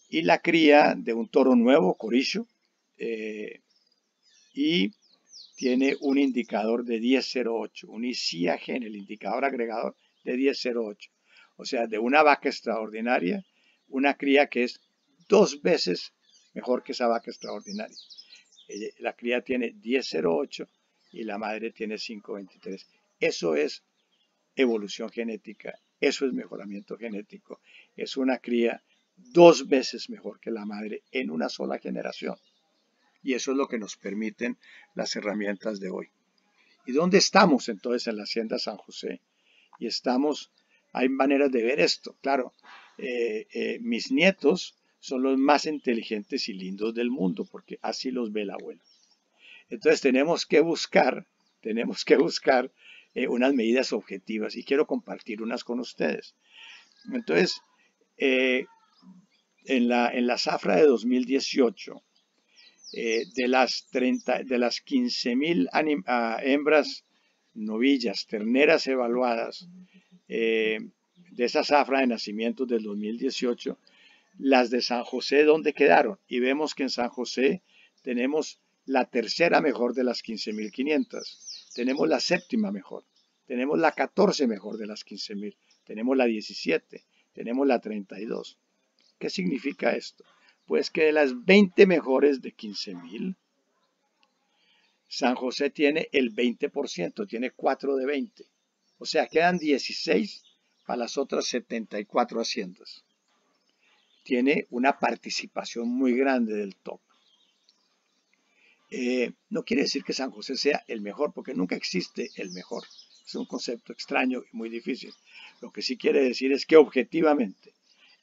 Speaker 1: Y la cría de un toro nuevo, Corillo, y tiene un indicador de 10.08, un ICIAGEN, el indicador agregador de 10.08. O sea, de una vaca extraordinaria, una cría que es 2 veces mejor que esa vaca extraordinaria. La cría tiene 10.08 y la madre tiene 5.23. Eso es evolución genética, eso es mejoramiento genético. Es una cría 2 veces mejor que la madre en una sola generación. Y eso es lo que nos permiten las herramientas de hoy. ¿Y dónde estamos entonces en la Hacienda San José? Y hay maneras de ver esto. Claro, mis nietos son los más inteligentes y lindos del mundo, porque así los ve el abuelo. Entonces tenemos que buscar unas medidas objetivas, y quiero compartir unas con ustedes. Entonces, en la zafra de 2018, de las 15.000 hembras novillas, terneras evaluadas, de esa zafra de nacimientos del 2018, las de San José, ¿dónde quedaron? Y vemos que en San José tenemos la tercera mejor de las 15.500, tenemos la séptima mejor, tenemos la 14 mejor de las 15.000, tenemos la 17, tenemos la 32. ¿Qué significa esto? Pues que de las 20 mejores de 15.000, San José tiene el 20%, tiene 4 de 20. O sea, quedan 16 para las otras 74 haciendas. Tiene una participación muy grande del top. No quiere decir que San José sea el mejor, porque nunca existe el mejor. Es un concepto extraño y muy difícil. Lo que sí quiere decir es que objetivamente,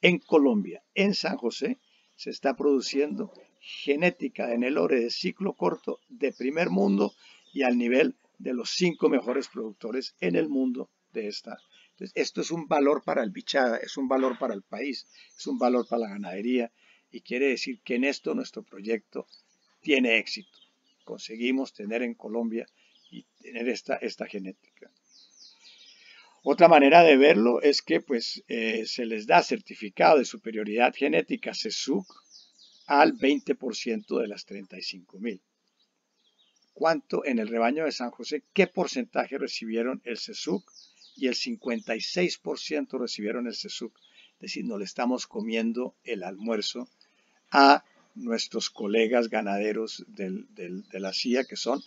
Speaker 1: en Colombia, en San José, se está produciendo genética de Nelore de ciclo corto de primer mundo y al nivel de los 5 mejores productores en el mundo de esta. Entonces, esto es un valor para el bichada, es un valor para el país, es un valor para la ganadería, y quiere decir que en esto nuestro proyecto tiene éxito. Conseguimos tener en Colombia y tener esta genética. Otra manera de verlo es que se les da certificado de superioridad genética CESUC al 20% de las 35.000. ¿Cuánto en el rebaño de San José? ¿Qué porcentaje recibieron el CESUC? Y el 56% recibieron el CESUC. Es decir, no le estamos comiendo el almuerzo a nuestros colegas ganaderos de la CIA, que son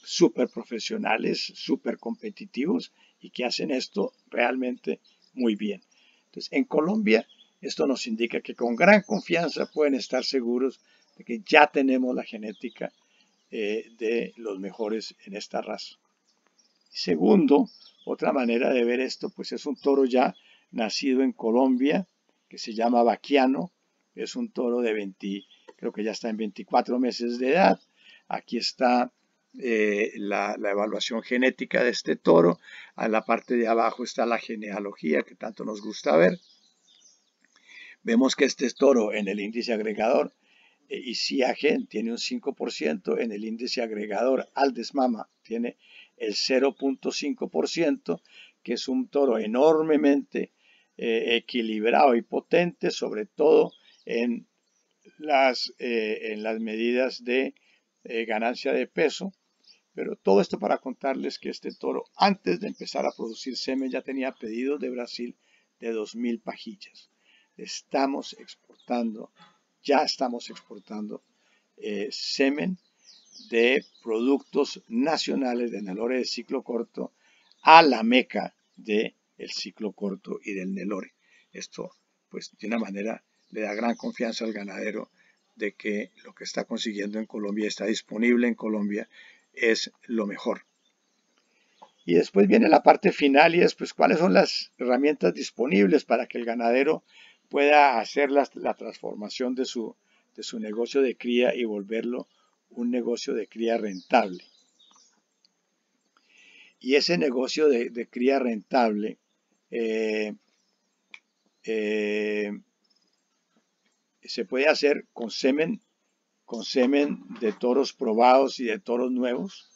Speaker 1: súper profesionales, súper competitivos y que hacen esto realmente muy bien. Entonces, en Colombia, esto nos indica que con gran confianza pueden estar seguros de que ya tenemos la genética de los mejores en esta raza. Segundo, otra manera de ver esto, pues es un toro ya nacido en Colombia, que se llama Vaquiano. Es un toro de creo que ya está en 24 meses de edad. Aquí está la evaluación genética de este toro. A la parte de abajo está la genealogía que tanto nos gusta ver. Vemos que este toro en el índice agregador y Siagen tiene un 5%, en el índice agregador Aldes Mama tiene el 0.5%, que es un toro enormemente equilibrado y potente, sobre todo en las medidas de ganancia de peso. Pero todo esto para contarles que este toro, antes de empezar a producir semen, ya tenía pedidos de Brasil de 2.000 pajillas. Ya estamos exportando semen de productos nacionales de Nelore de ciclo corto a la meca del ciclo corto y del Nelore. Esto, pues, de una manera le da gran confianza al ganadero de que lo que está consiguiendo en Colombia, está disponible en Colombia, es lo mejor. Y después viene la parte final y es, pues, cuáles son las herramientas disponibles para que el ganadero pueda hacer la transformación de su negocio de cría y volverlo un negocio de cría rentable. Y ese negocio de cría rentable se puede hacer con semen de toros probados y de toros nuevos.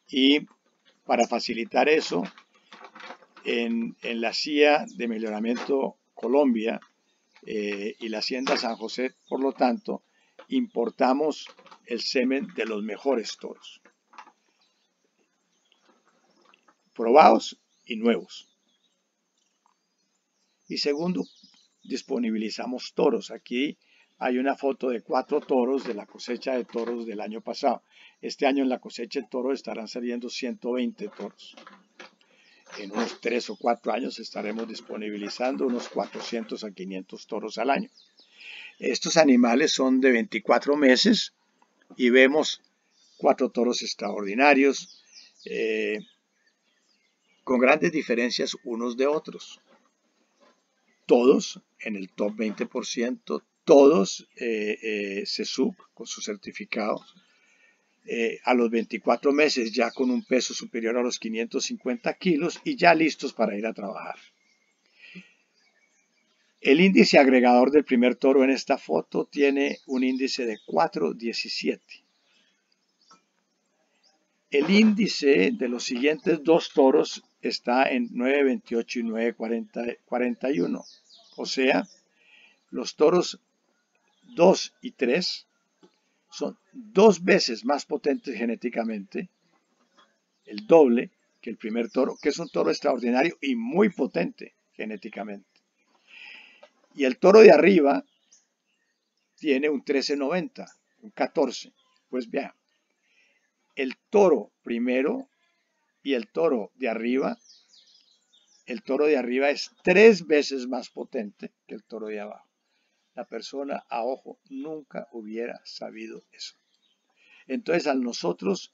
Speaker 1: Y para facilitar eso, en la CIA de Mejoramiento Colombia y la Hacienda San José, por lo tanto, importamos el semen de los mejores toros, probados y nuevos. Y segundo, disponibilizamos toros. Aquí hay una foto de 4 toros de la cosecha de toros del año pasado. Este año en la cosecha de toros estarán saliendo 120 toros. En unos 3 o 4 años estaremos disponibilizando unos 400 a 500 toros al año. Estos animales son de 24 meses y vemos 4 toros extraordinarios con grandes diferencias unos de otros. Todos en el top 20%, todos CESUC con su certificado. A los 24 meses ya con un peso superior a los 550 kilos y ya listos para ir a trabajar. El índice agregador del primer toro en esta foto tiene un índice de 4.17. El índice de los siguientes 2 toros está en 9.28 y 9.41. O sea, los toros 2 y 3 son 2 veces más potentes genéticamente, el doble que el primer toro, que es un toro extraordinario y muy potente genéticamente. Y el toro de arriba tiene un 13.90, un 14. Pues vean, el toro primero y el toro de arriba es 3 veces más potente que el toro de abajo. La persona a ojo nunca hubiera sabido eso. Entonces, al nosotros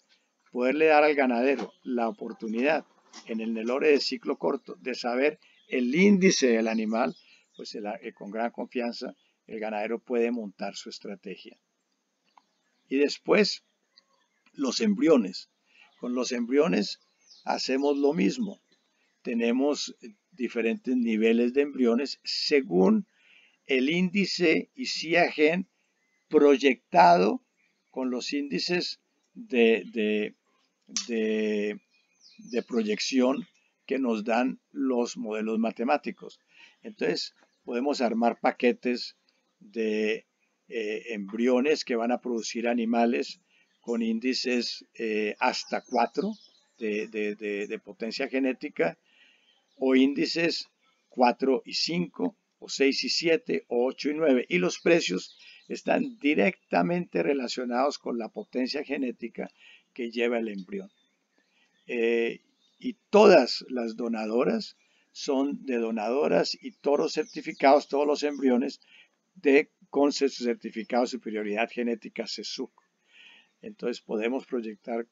Speaker 1: poderle dar al ganadero la oportunidad en el Nelore de ciclo corto de saber el índice del animal, pues con gran confianza el ganadero puede montar su estrategia. Y después, los embriones. Con los embriones hacemos lo mismo. Tenemos diferentes niveles de embriones según el índice ICIA-GEN proyectado con los índices de proyección que nos dan los modelos matemáticos. Entonces, podemos armar paquetes de embriones que van a producir animales con índices hasta 4 de potencia genética, o índices 4 y 5, o 6 y 7, o 8 y 9. Y los precios están directamente relacionados con la potencia genética que lleva el embrión. Y todas las donadoras son de donadoras y toros certificados, todos los embriones con su certificado de superioridad genética CESUC. Entonces podemos proyectar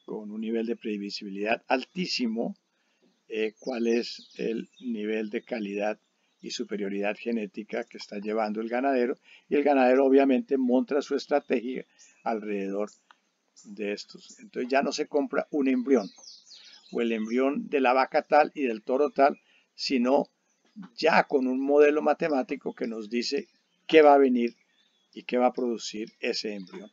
Speaker 1: con un nivel de previsibilidad altísimo cuál es el nivel de calidad y superioridad genética que está llevando el ganadero, y el ganadero obviamente monta su estrategia alrededor de estos. Entonces ya no se compra un embrión o el embrión de la vaca tal y del toro tal, sino ya con un modelo matemático que nos dice qué va a venir y qué va a producir ese embrión.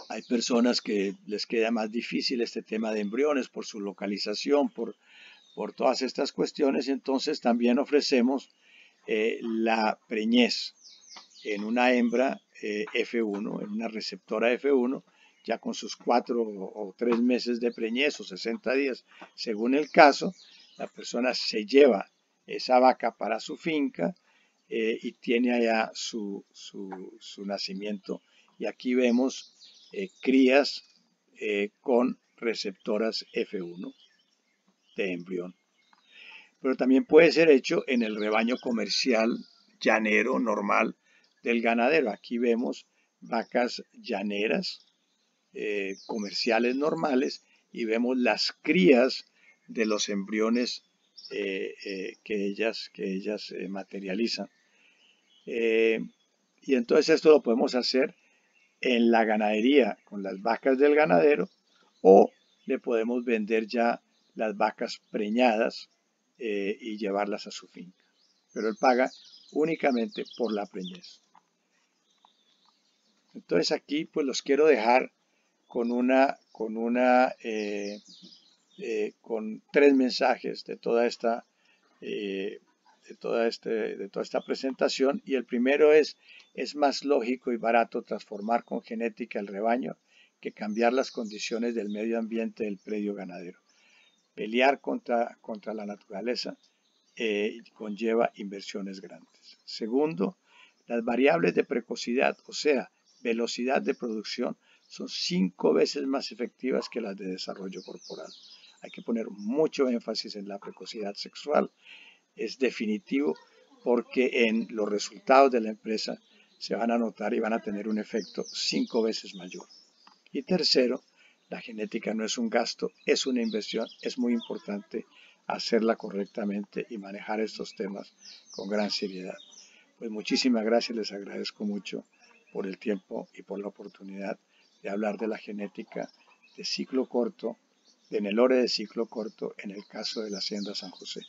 Speaker 1: Hay personas que les queda más difícil este tema de embriones por su localización, por todas estas cuestiones, entonces también ofrecemos la preñez en una hembra F1, en una receptora F1, ya con sus 4 o 3 meses de preñez o 60 días, según el caso, la persona se lleva esa vaca para su finca y tiene allá su nacimiento. Y aquí vemos crías con receptoras F1 de embrión. Pero también puede ser hecho en el rebaño comercial llanero normal del ganadero. Aquí vemos vacas llaneras comerciales normales y vemos las crías de los embriones que ellas materializan. Y entonces esto lo podemos hacer en la ganadería con las vacas del ganadero o le podemos vender ya las vacas preñadas y llevarlas a su finca. Pero él paga únicamente por la preñez. Entonces aquí pues los quiero dejar con con 3 mensajes de toda esta presentación, y el primero es más lógico y barato transformar con genética el rebaño que cambiar las condiciones del medio ambiente del predio ganadero. Pelear contra la naturaleza conlleva inversiones grandes. Segundo, las variables de precocidad, o sea, velocidad de producción, son 5 veces más efectivas que las de desarrollo corporal. Hay que poner mucho énfasis en la precocidad sexual. Es definitivo porque en los resultados de la empresa se van a notar y van a tener un efecto 5 veces mayor. Y tercero, la genética no es un gasto, es una inversión. Es muy importante hacerla correctamente y manejar estos temas con gran seriedad. Pues muchísimas gracias, les agradezco mucho por el tiempo y por la oportunidad de hablar de la genética de ciclo corto, de Nelore de ciclo corto en el caso de la Hacienda San José.